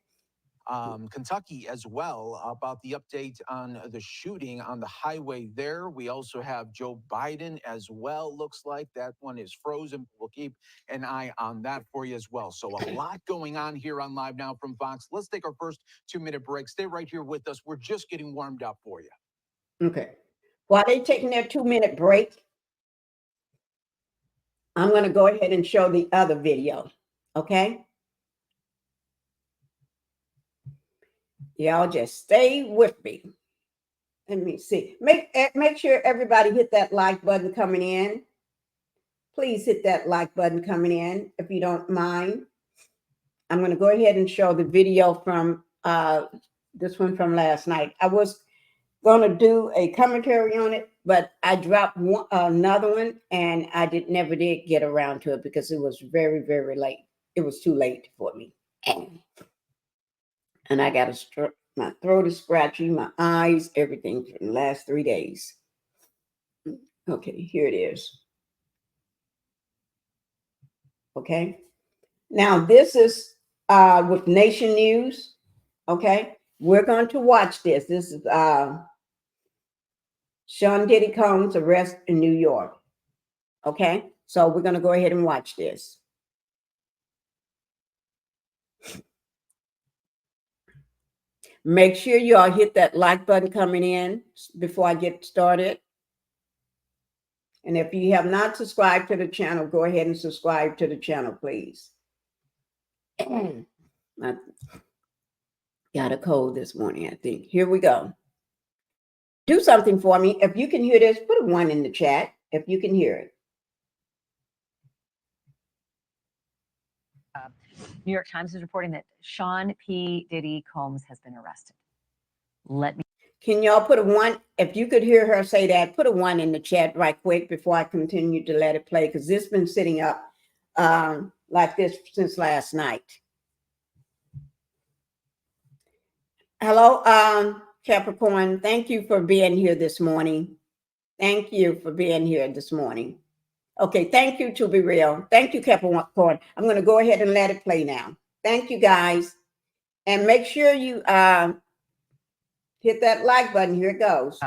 Kentucky as well, about the update on the shooting on the highway there. We also have Joe Biden as well. Looks like that one is frozen. We'll keep an eye on that for you as well. So a lot going on here on Live Now from Fox. Let's take our first 2-minute break. Stay right here with us. We're just getting warmed up for you. Okay. While they're taking their 2-minute break, I'm going to go ahead and show the other video. Okay. Y'all just stay with me. Let me see. Make sure everybody hit that like button coming in. Please hit that like button coming in if you don't mind. I'm going to go ahead and show the video from this one from last night. I was going to do a commentary on it, but I dropped another one, and I never did get around to it because it was very, very late. It was too late for me. And I got my throat is scratchy, my eyes, everything for the last 3 days. Okay, here it is. Okay. Now this is with Nation News. Okay. We're going to watch this. This is Sean Diddy Combs' arrest in New York. Okay. So we're going to go ahead and watch this. Make sure you all hit that like button coming in before I get started. And if you have not subscribed to the channel, go ahead and subscribe to the channel, please. I got a cold this morning, I think. Here we go. Do something for me. If you can hear this, put a 1 in the chat if you can hear it. New York Times is reporting that Sean P. Diddy Combs has been arrested. Can y'all put a 1? If you could hear her say that, put a 1 in the chat right quick before I continue to let it play, because this has been sitting up like this since last night. Hello, Capricorn. Thank you for being here this morning. Thank you for being here this morning. Okay, thank you, to be real. Thank you, Capricorn. I'm going to go ahead and let it play now. Thank you, guys. And make sure you hit that like button. Here it goes.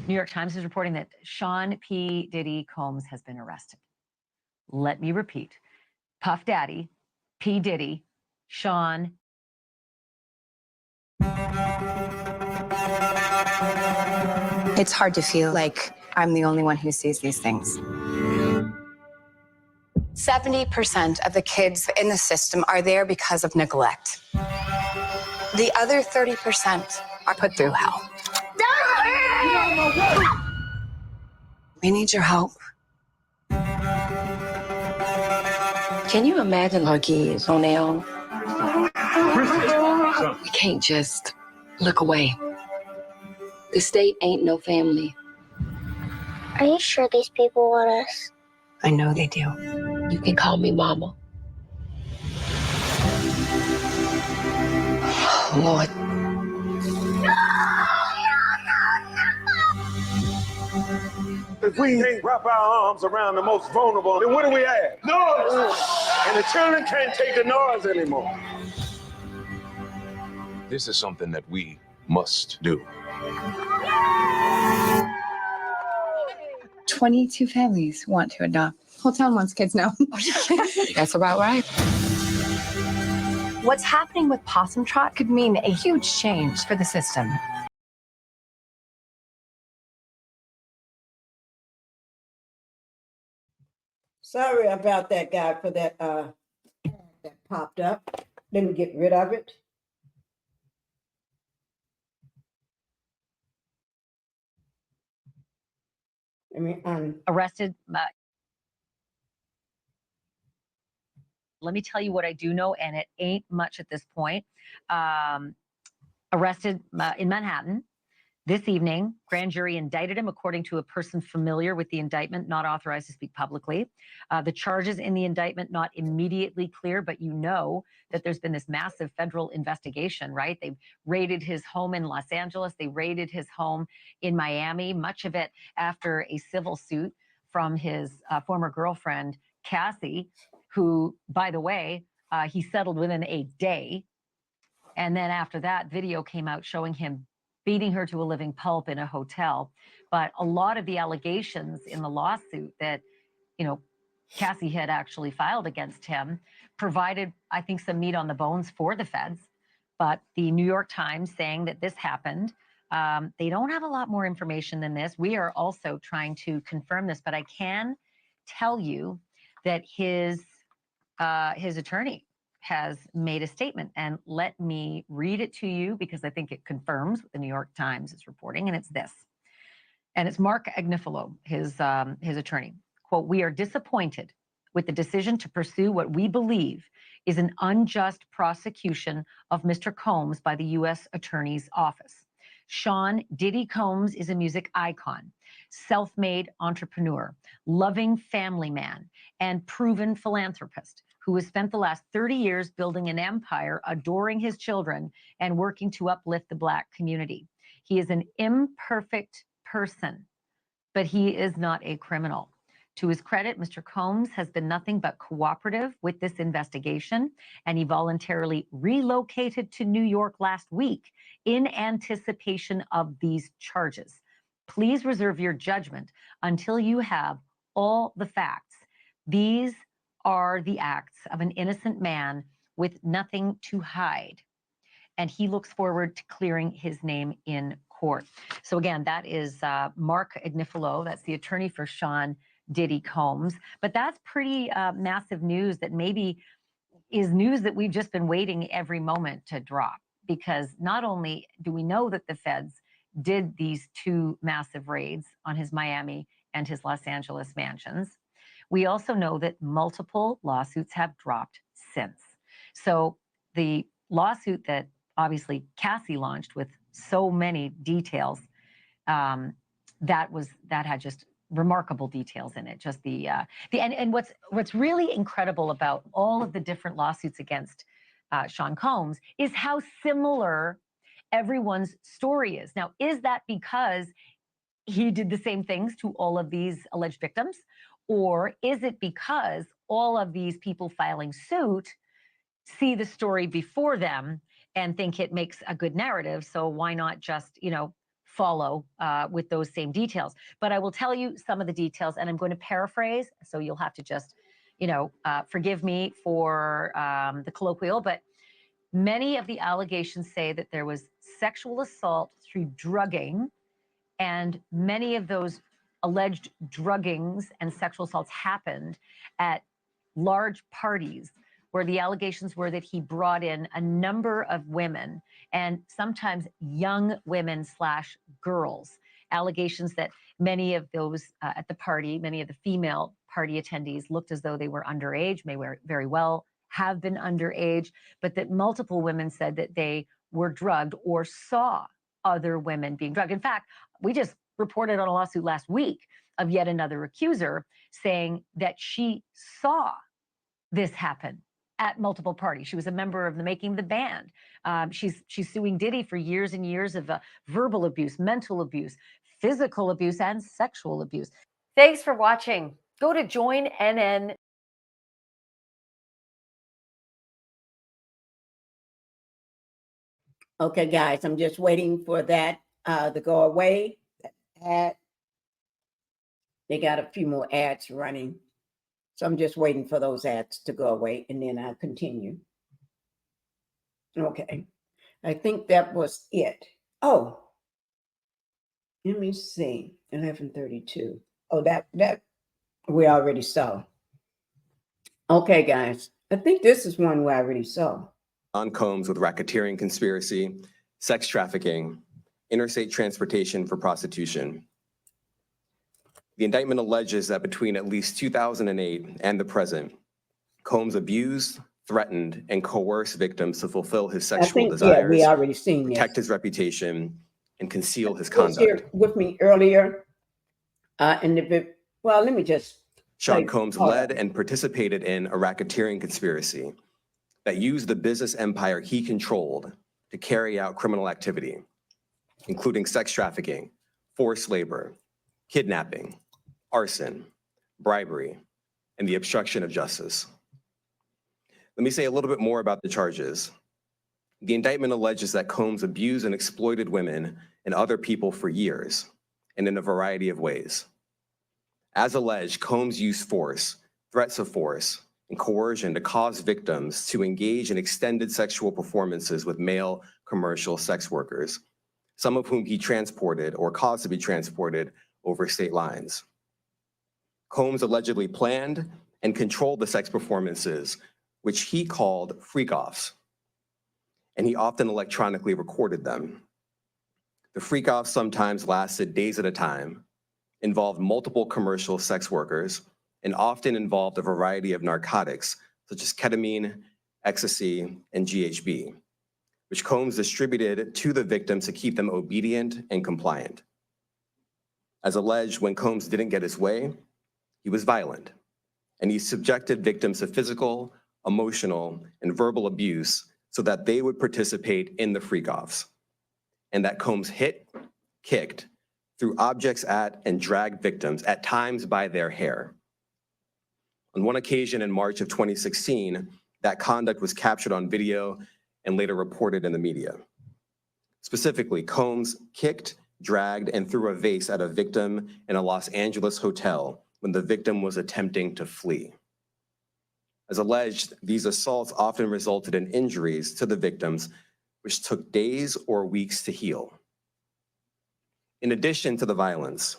New York Times is reporting that Sean P. Diddy Combs has been arrested. Let me repeat. Puff Daddy, P. Diddy, Sean. It's hard to feel like I'm the only one who sees these things. 70% of the kids in the system are there because of neglect. The other 30% are put through hell. We need your help. Can you imagine our kids on their own? We can't just look away. The state ain't no family. Are you sure these people want us? I know they do. You can call me Mama. Lord. If we can't wrap our arms around the most vulnerable, then what do we have? Noise! And the children can't take the noise anymore. This is something that we must do. 22 families want to adopt. Whole town wants kids now. That's about right. What's happening with Possum Trot could mean a huge change for the system. Sorry about that, guy, for that that popped up. Let me get rid of it. I mean, Arrested. Let me tell you what I do know, and it ain't much at this point. Arrested in Manhattan. This evening, grand jury indicted him according to a person familiar with the indictment, not authorized to speak publicly. The charges in the indictment not immediately clear, but you know that there's been this massive federal investigation, right? They've raided his home in Los Angeles. They raided his home in Miami, much of it after a civil suit from his former girlfriend, Cassie, who, by the way, he settled within a day. And then after that, video came out showing him beating her to a living pulp in a hotel. But a lot of the allegations in the lawsuit that, you know, Cassie had actually filed against him provided, I think, some meat on the bones for the feds. But the New York Times saying that this happened, they don't have a lot more information than this. We are also trying to confirm this, but I can tell you that his attorney has made a statement, and let me read it to you because I think it confirms what the New York Times is reporting, and it's this. And it's Mark Agnifilo, his attorney. Quote, "We are disappointed with the decision to pursue what we believe is an unjust prosecution of Mr. Combs by the U.S. Attorney's Office. Sean Diddy Combs is a music icon, self-made entrepreneur, loving family man, and proven philanthropist who has spent the last 30 years building an empire, adoring his children, and working to uplift the Black community. He is an imperfect person, but he is not a criminal. To his credit, Mr. Combs has been nothing but cooperative with this investigation, and he voluntarily relocated to New York last week in anticipation of these charges. Please reserve your judgment until you have all the facts. These are the acts of an innocent man with nothing to hide, and he looks forward to clearing his name in court." So again, that is Mark Agnifilo. That's the attorney for Sean Diddy Combs. But that's pretty massive news that maybe is news that we've just been waiting every moment to drop, because not only do we know that the feds did these two massive raids on his Miami and his Los Angeles mansions, we also know that multiple lawsuits have dropped since. So the lawsuit that obviously Cassie launched with so many details, that had just remarkable details in it. Just and what's really incredible about all of the different lawsuits against Sean Combs is how similar everyone's story is. Now, is that because he did the same things to all of these alleged victims? Or is it because all of these people filing suit see the story before them and think it makes a good narrative, so why not just, follow with those same details? But I will tell you some of the details, and I'm going to paraphrase, so you'll have to just forgive me for the colloquial, but many of the allegations say that there was sexual assault through drugging, and many of those alleged druggings and sexual assaults happened at large parties where the allegations were that he brought in a number of women, and sometimes young women / girls. Allegations that many of those at the party, many of the female party attendees looked as though they were underage, may very well have been underage, but that multiple women said that they were drugged or saw other women being drugged. In fact, we just reported on a lawsuit last week of yet another accuser saying that she saw this happen at multiple parties. She was a member of the Making the Band. She's suing Diddy for years and years of verbal abuse, mental abuse, physical abuse, and sexual abuse. Thanks for watching. Go to joinnn. Okay, guys, I'm just waiting for that to go away. Ad. They got a few more ads running. So I'm just waiting for those ads to go away, and then I'll continue. Okay. I think that was it. Oh, let me see. 11:32. Oh, that we already saw. Okay, guys. I think this is one we already saw. On Combs with racketeering conspiracy, sex trafficking, interstate transportation for prostitution. The indictment alleges that between at least 2008 and the present, Combs abused, threatened, and coerced victims to fulfill his sexual desires, we already seen this. protect his reputation, and conceal his Who was here conduct. with me earlier. Well, let me just. Sean Combs led and participated in a racketeering conspiracy that used the business empire he controlled to carry out criminal activity, including sex trafficking, forced labor, kidnapping, arson, bribery, and the obstruction of justice. Let me say a little bit more about the charges. The indictment alleges that Combs abused and exploited women and other people for years, and in a variety of ways. As alleged, Combs used force, threats of force, and coercion to cause victims to engage in extended sexual performances with male commercial sex workers, some of whom he transported or caused to be transported over state lines. Combs allegedly planned and controlled the sex performances, which he called freak-offs, and he often electronically recorded them. The freak-offs sometimes lasted days at a time, involved multiple commercial sex workers, and often involved a variety of narcotics, such as ketamine, ecstasy, and GHB, which Combs distributed to the victims to keep them obedient and compliant. As alleged, when Combs didn't get his way, he was violent, and he subjected victims to physical, emotional, and verbal abuse so that they would participate in the freak-offs, and that Combs hit, kicked, threw objects at, and dragged victims, at times by their hair. On one occasion in March of 2016, that conduct was captured on video and later reported in the media. Specifically, Combs kicked, dragged, and threw a vase at a victim in a Los Angeles hotel when the victim was attempting to flee. As alleged, these assaults often resulted in injuries to the victims, which took days or weeks to heal. In addition to the violence,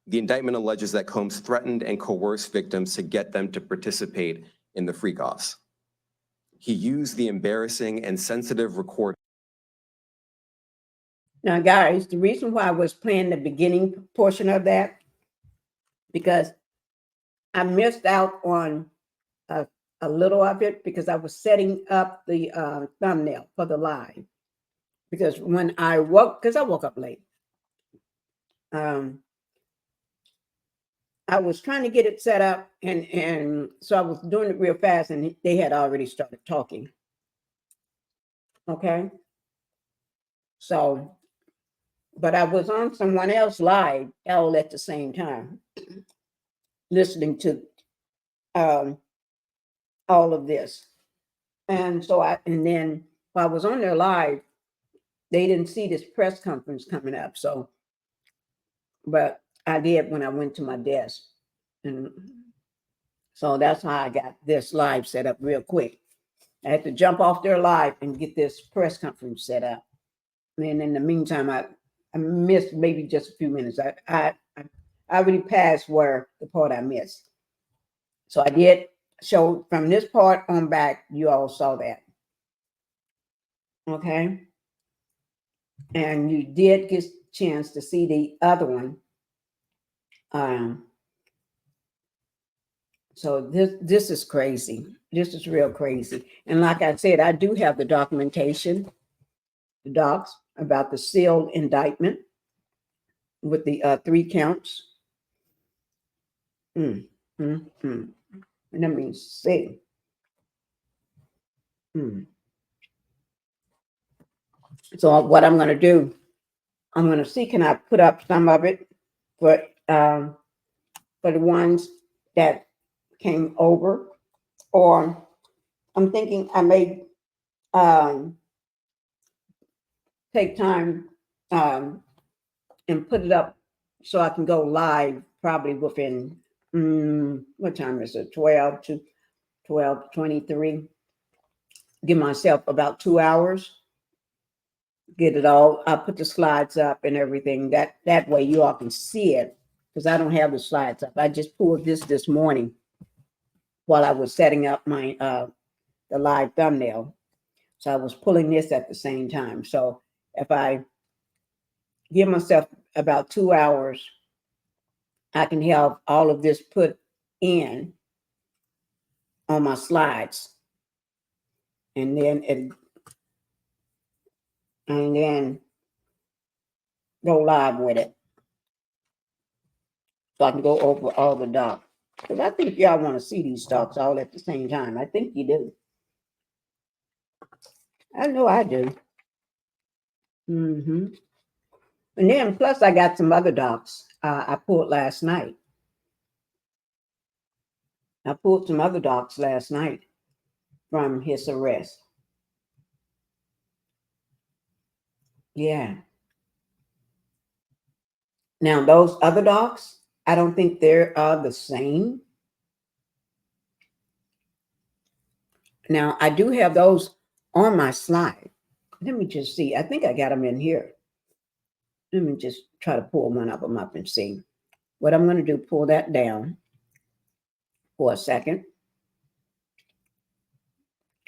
the indictment alleges that Combs threatened and coerced victims to get them to participate in the freak-offs. He used the embarrassing and sensitive recording. Now, guys, the reason why I was playing the beginning portion of that, because I missed out on a little of it because I was setting up the thumbnail for the live. Because when I woke, because I woke up late, I was trying to get it set up, and so I was doing it real fast, and they had already started talking. Okay. So, but I was on someone else live all at the same time, listening to all of this. And so and then while I was on there live, they didn't see this press conference coming up. So, but I did when I went to my desk. And So that's how I got this live set up real quick. I had to jump off there live and get this press conference set up. And in the meantime, I missed maybe just a few minutes. I already passed where the part I missed. So I did show from this part on back, you all saw that. Okay. And you did get a chance to see the other one. So this is crazy. This is real crazy. And like I said, I do have the documentation, the docs about the sealed indictment with the 3 counts. Let me see. So what I'm going to do, I'm going to see, can I put up some of it for the ones that came over, or I'm thinking I may take time and put it up so I can go live probably within, what time is it? 12 to 12:23. Give myself about 2 hours. Get it all. I'll put the slides up and everything. That way you all can see it, because I don't have the slides up. I just pulled this morning while I was setting up my the live thumbnail. So I was pulling this at the same time. So if I give myself about 2 hours, I can have all of this put in on my slides, and then go live with it, so I can go over all the docs. Because I think y'all want to see these docs all at the same time. I think you do. I know I do. And then plus I got some other docs I pulled last night. I pulled some other docs last night from his arrest. Yeah. Now those other docs, I don't think they're the same. Now I do have those on my slide. Let me just see. I think I got them in here. Let me just try to pull one of them up and see. What I'm going to do, pull that down for a second.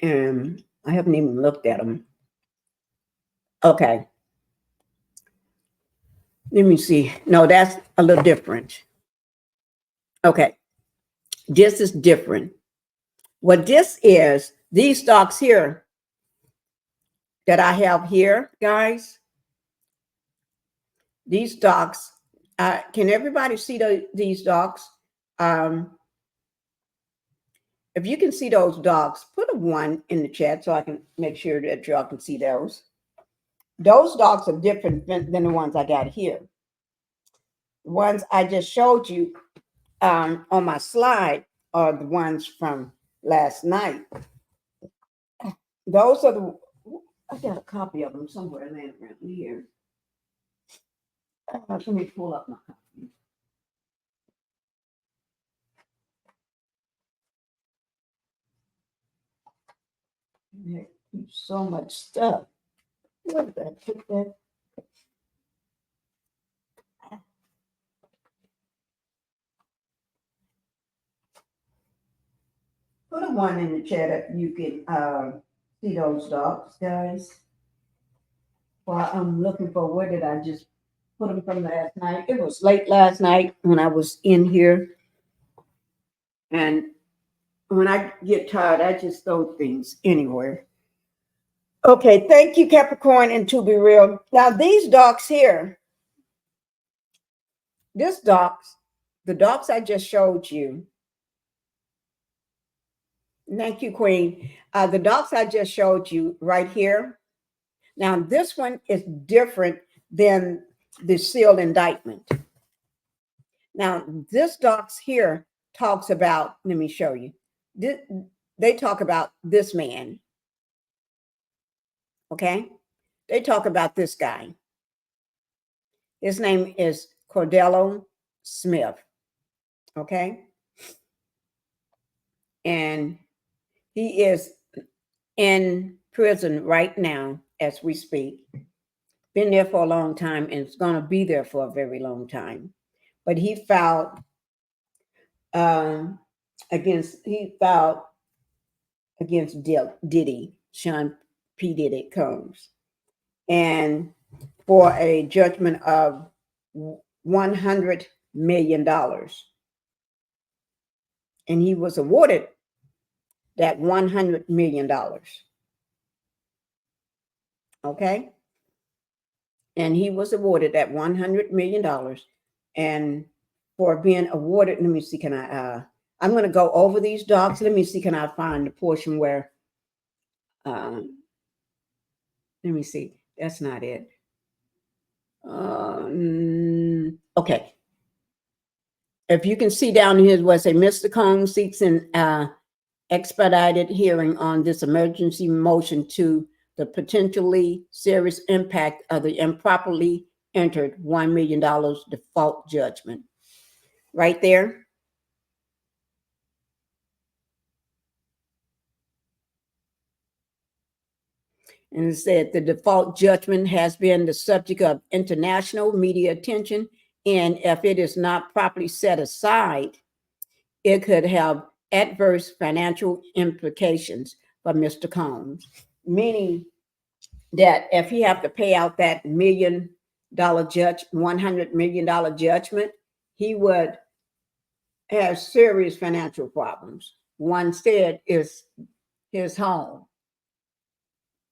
And I haven't even looked at them. Okay. Let me see. No, that's a little different. Okay. This is different. What this is, these stocks here that I have here, guys, these stocks, can everybody see these stocks? If you can see those docs, put a 1 in the chat so I can make sure that y'all can see those. Those docs are different than the ones I got here. The ones I just showed you on my slide are the ones from last night. Those are the, I got a copy of them somewhere laying around here. Let me pull up my copy. There's so much stuff. Where did I put that? Put a 1 in the chat if you can see those docs, guys. While I'm looking for, where did I just put them from last night? It was late last night when I was in here. And when I get tired, I just throw things anywhere. Okay, thank you, Capricorn and To Be Real. Now, these docs here, this docs, the docs I just showed you. Thank you, Queen. The docs I just showed you right here. Now, this one is different than the sealed indictment. Now, this docs here talks about, let me show you. They talk about this man. Okay? They talk about this guy. His name is Cordello Smith. Okay? and he is in prison right now as we speak. Been there for a long time and is going to be there for a very long time. But he filed against Diddy, Sean P. Diddy Combs, and for a judgment of $100 million. And he was awarded that $100 million. Okay? And he was awarded that $100 million. And for being awarded, let me see, can I, I'm going to go over these docs. Let me see, can I find the portion where, let me see, that's not it. Okay. If you can see down here where it say Mr. Combs seeks an expedited hearing on this emergency motion to the potentially serious impact of the improperly entered $1 million default judgment. Right there. And it said the default judgment has been the subject of international media attention, and if it is not properly set aside, it could have adverse financial implications for Mr. Combs, meaning that if he have to pay out that $100 million judgment, he would have serious financial problems. One said is his home.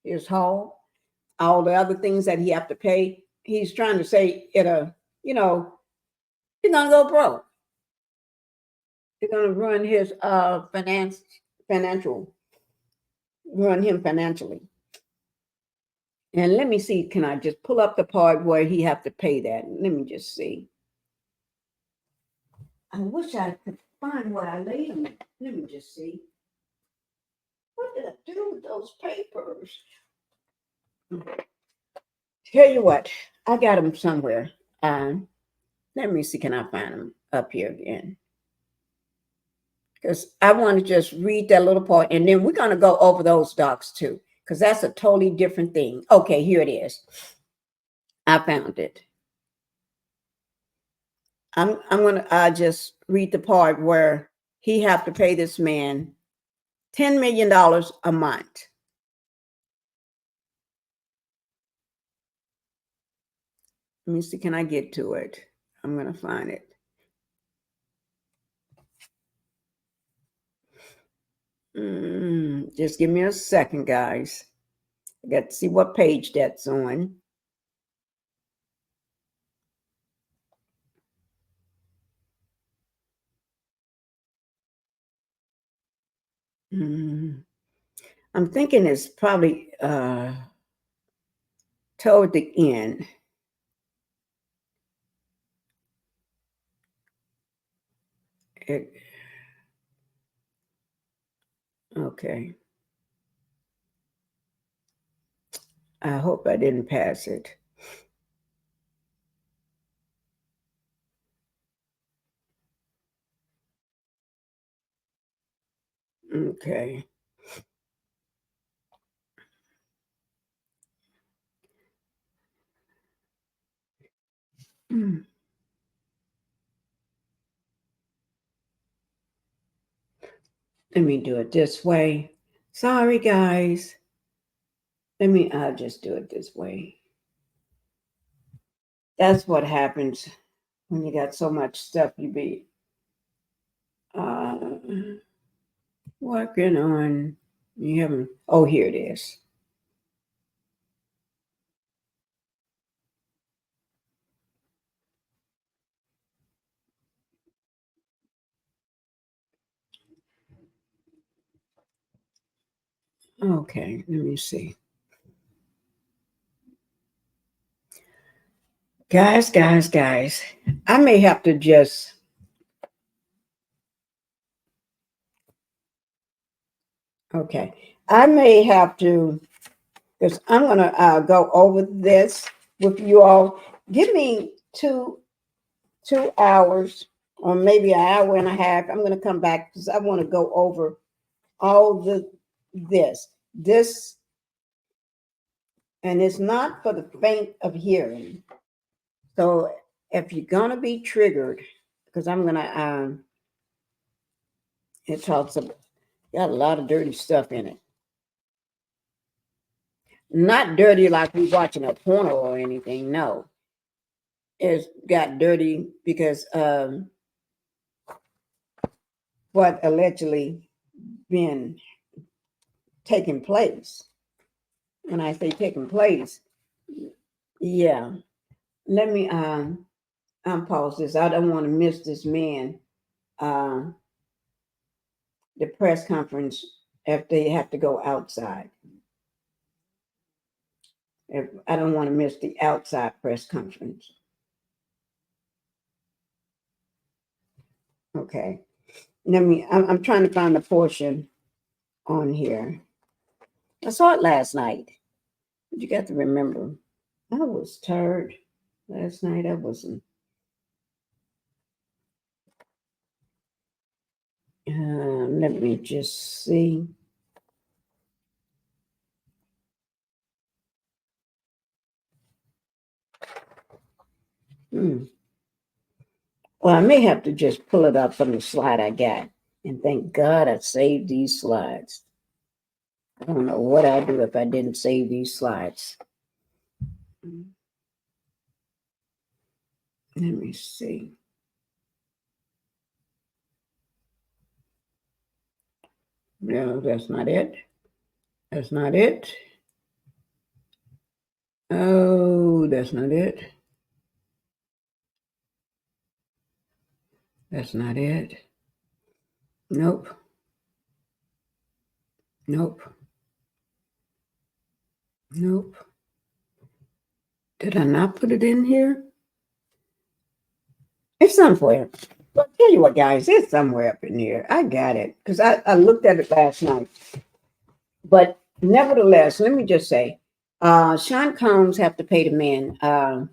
His home, all the other things that he have to pay. He's trying to say it'll, he's gonna go broke. They're gonna ruin his ruin him financially. And let me see, can I just pull up the part where he have to pay that? Let me just see. I wish I could find where I laid them. Let me just see. What did I do with those papers? Tell you what, I got them somewhere. Let me see, can I find them up here again? Because I want to just read that little part, and then we're going to go over those docs too, because that's a totally different thing. Okay, here it is. I found it. I'm going to just read the part where he have to pay this man $10 million a month. Let me see, can I get to it? I'm going to find it. Just give me a second, guys. I got to see what page that's on. I'm thinking it's probably toward the end. Okay. I hope I didn't pass it. Okay. Let me do it this way. Sorry, guys. I'll just do it this way. That's what happens when you got so much stuff you be working on. You haven't, oh, here it is. Okay, let me see. Guys, I may have to just I may have to, because I'm gonna go over this with you all. Give me two hours or maybe an hour and a half. I'm gonna come back because I want to go over all this, and it's not for the faint of hearing. So if you're gonna be triggered, because I'm gonna, it talks about, got a lot of dirty stuff in it. Not dirty like we watching a porno or anything, no. It's got dirty because what allegedly been taking place. When I say taking place, yeah. Let me unpause this. I don't want to miss this man. The press conference if they have to go outside. I don't want to miss the outside press conference. Okay. I'm trying to find the portion on here. I saw it last night. But you got to remember, I was tired last night. I wasn't. Let me just see. Well, I may have to just pull it up from the slide I got. And thank God I saved these slides. I don't know what I'd do if I didn't save these slides. Let me see. No, that's not it. That's not it. Oh, that's not it. That's not it. Nope. Nope. Nope. Did I not put it in here? It's somewhere. But tell you what, guys, it's somewhere up in here. I got it because I looked at it last night. But nevertheless, let me just say, Sean Combs have to pay the man.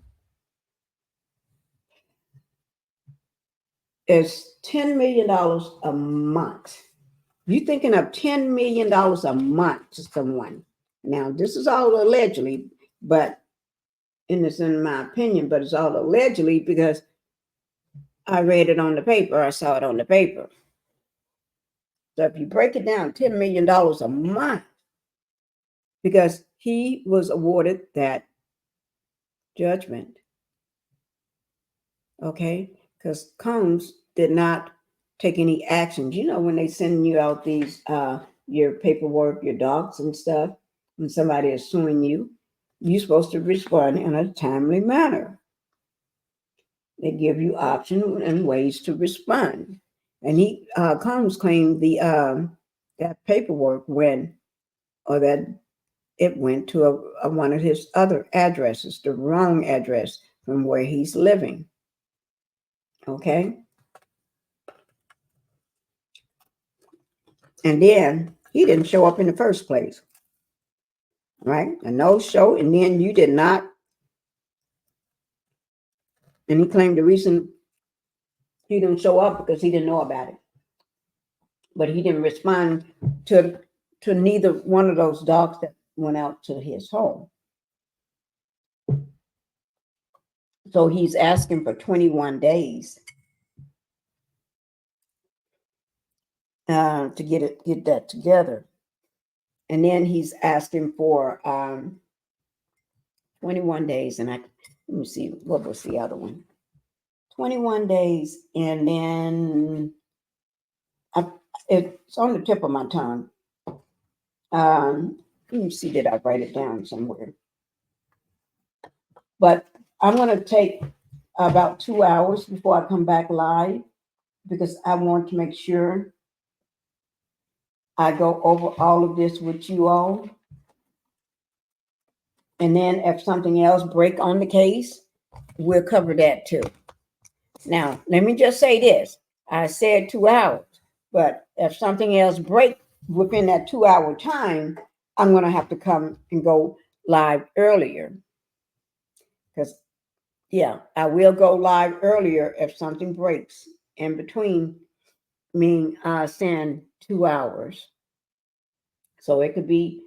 It's $10 million a month. You thinking of $10 million a month to someone. Now, this is all allegedly, but in my opinion, but it's all allegedly because I read it on the paper. I saw it on the paper. So if you break it down, $10 million a month, because he was awarded that judgment. Okay? Because Combs did not take any actions. You know, when they send you out these, your paperwork, your docs and stuff, when somebody is suing you, you're supposed to respond in a timely manner. They give you options and ways to respond. And Combs claimed that paperwork went, or that it went to one of his other addresses, the wrong address from where he's living. Okay? And then he didn't show up in the first place. Right? A no-show, and then you did not. And he claimed the reason he didn't show up because he didn't know about it. But he didn't respond to neither one of those dogs that went out to his home. So he's asking for 21 days to get that together. And then he's asking for 21 days. And let me see, what was the other one? 21 days. And then it's on the tip of my tongue. Let me see, did I write it down somewhere? But I'm going to take about 2 hours before I come back live because I want to make sure I go over all of this with you all. And then if something else break on the case, we'll cover that too. Now, let me just say this. I said 2 hours, but if something else break within that 2 hour time, I'm going to have to come and go live earlier. Because, yeah, I will go live earlier if something breaks in between me saying 2 hours. So it could be,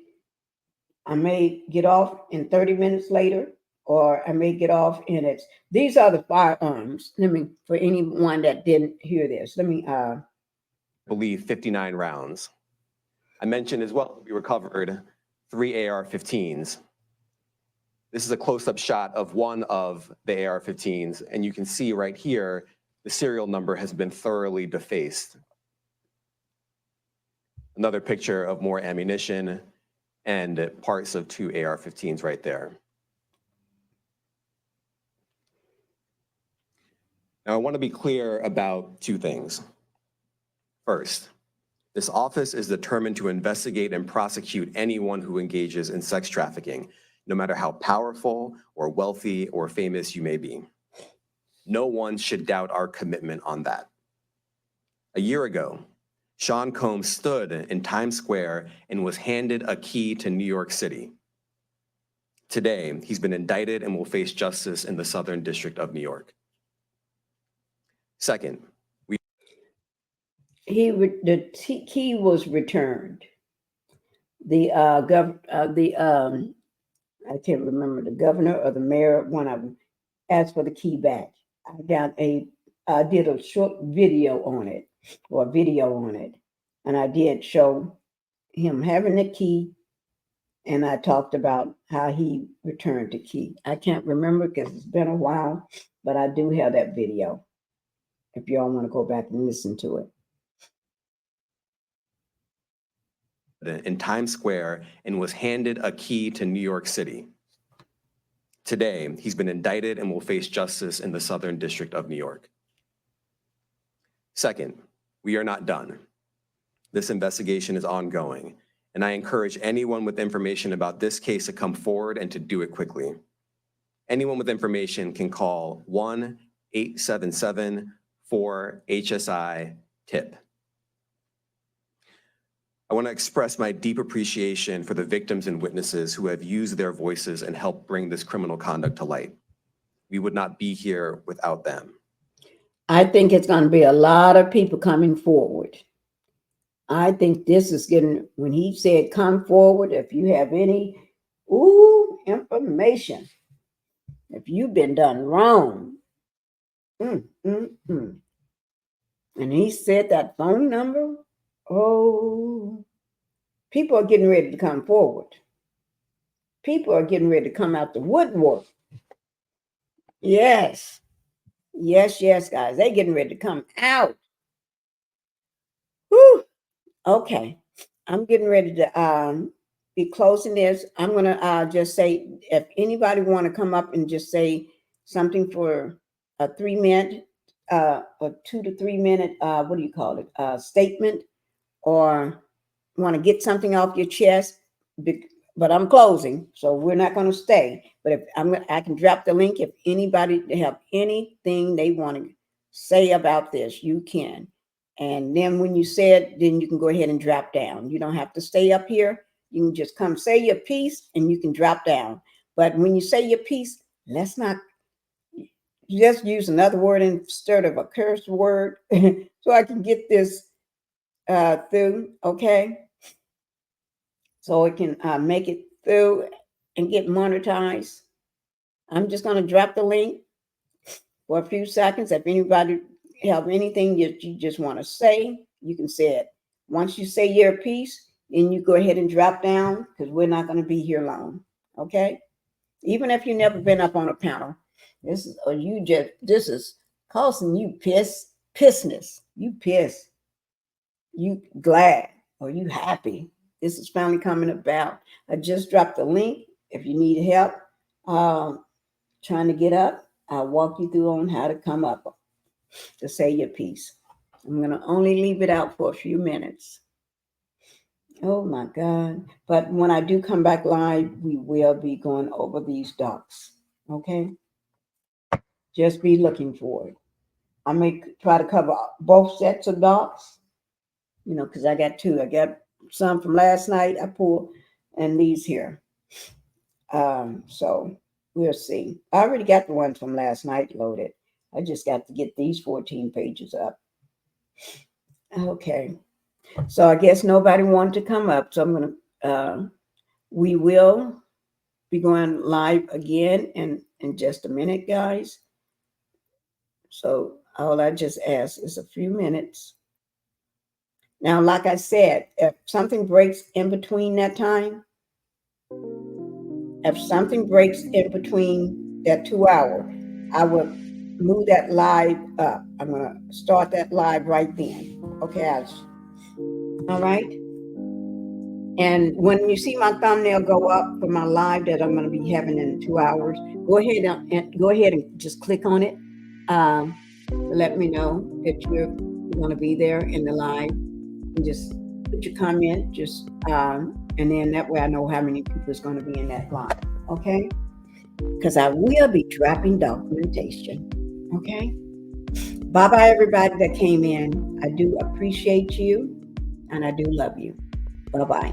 I may get off in 30 minutes later, or I may get off and these are the firearms. Let me, for anyone that didn't hear this, let me, believe 59 rounds. I mentioned as well, we recovered 3 AR-15s. This is a close-up shot of one of the AR-15s, and you can see right here, the serial number has been thoroughly defaced. Another picture of more ammunition and parts of 2 AR-15s right there. Now, I want to be clear about 2 things. First, this office is determined to investigate and prosecute anyone who engages in sex trafficking, no matter how powerful or wealthy or famous you may be. No one should doubt our commitment on that. A year ago, Sean Combs stood in Times Square and was handed a key to New York City. Today, he's been indicted and will face justice in the Southern District of New York. Second, the key was returned. I can't remember the governor or the mayor, one of them, asked for the key back. I did a short video on it, and I did show him having the key, and I talked about how he returned the key. I can't remember because it's been a while, but I do have that video if y'all want to go back and listen to it. In Times Square and was handed a key to New York City. Today, he's been indicted and will face justice in the Southern District of New York. Second, we are not done. This investigation is ongoing, and I encourage anyone with information about this case to come forward and to do it quickly. Anyone with information can call 1-877-4-HSI-TIP. I want to express my deep appreciation for the victims and witnesses who have used their voices and helped bring this criminal conduct to light. We would not be here without them. I think it's going to be a lot of people coming forward. I think this is getting, when he said come forward, if you have any information, if you've been done wrong, and he said that phone number, people are getting ready to come forward. People are getting ready to come out the woodwork. Yes, guys. They're getting ready to come out. Whew. Okay. I'm getting ready to be closing this. I'm going to just say, if anybody want to come up and just say something for a 3-minute or 2 to 3 minute, what do you call it? Statement, or want to get something off your chest, but I'm closing, so we're not going to stay. But if I can drop the link. If anybody have anything they want to say about this, you can. And then when you say it, then you can go ahead and drop down. You don't have to stay up here. You can just come say your piece and you can drop down. But when you say your piece, let's not just use another word instead of a curse word so I can get this through, okay? So it can make it through and get monetized. I'm just going to drop the link for a few seconds. If anybody have anything that you just want to say, you can say it. Once you say your piece, then you go ahead and drop down, because we're not going to be here long, okay? Even if you've never been up on a panel, this is causing you pissness. You pissed. You glad, or you happy. This is finally coming about. I just dropped the link. If you need help trying to get up, I'll walk you through on how to come up to say your piece. I'm going to only leave it out for a few minutes. Oh my God. But when I do come back live, we will be going over these docs. Okay? Just be looking for it. I may try to cover both sets of docs, because I got 2. I got some from last night I pulled, and these here. So we'll see. I already got the ones from last night loaded. I just got to get these 14 pages up. Okay. So I guess nobody wanted to come up, so I'm going to We will be going live again in just a minute, guys. So all I just ask is a few minutes. Now, like I said, if something breaks in between that time, if something breaks in between that 2 hour, I will move that live up. I'm gonna start that live right then. Okay, all right. And when you see my thumbnail go up for my live that I'm gonna be having in 2 hours, go ahead and just click on it. Let me know that you're gonna be there in the live. And just put your comment, and then that way I know how many people is going to be in that live, okay? Because I will be dropping documentation, okay? Bye-bye, everybody that came in. I do appreciate you, and I do love you. Bye-bye.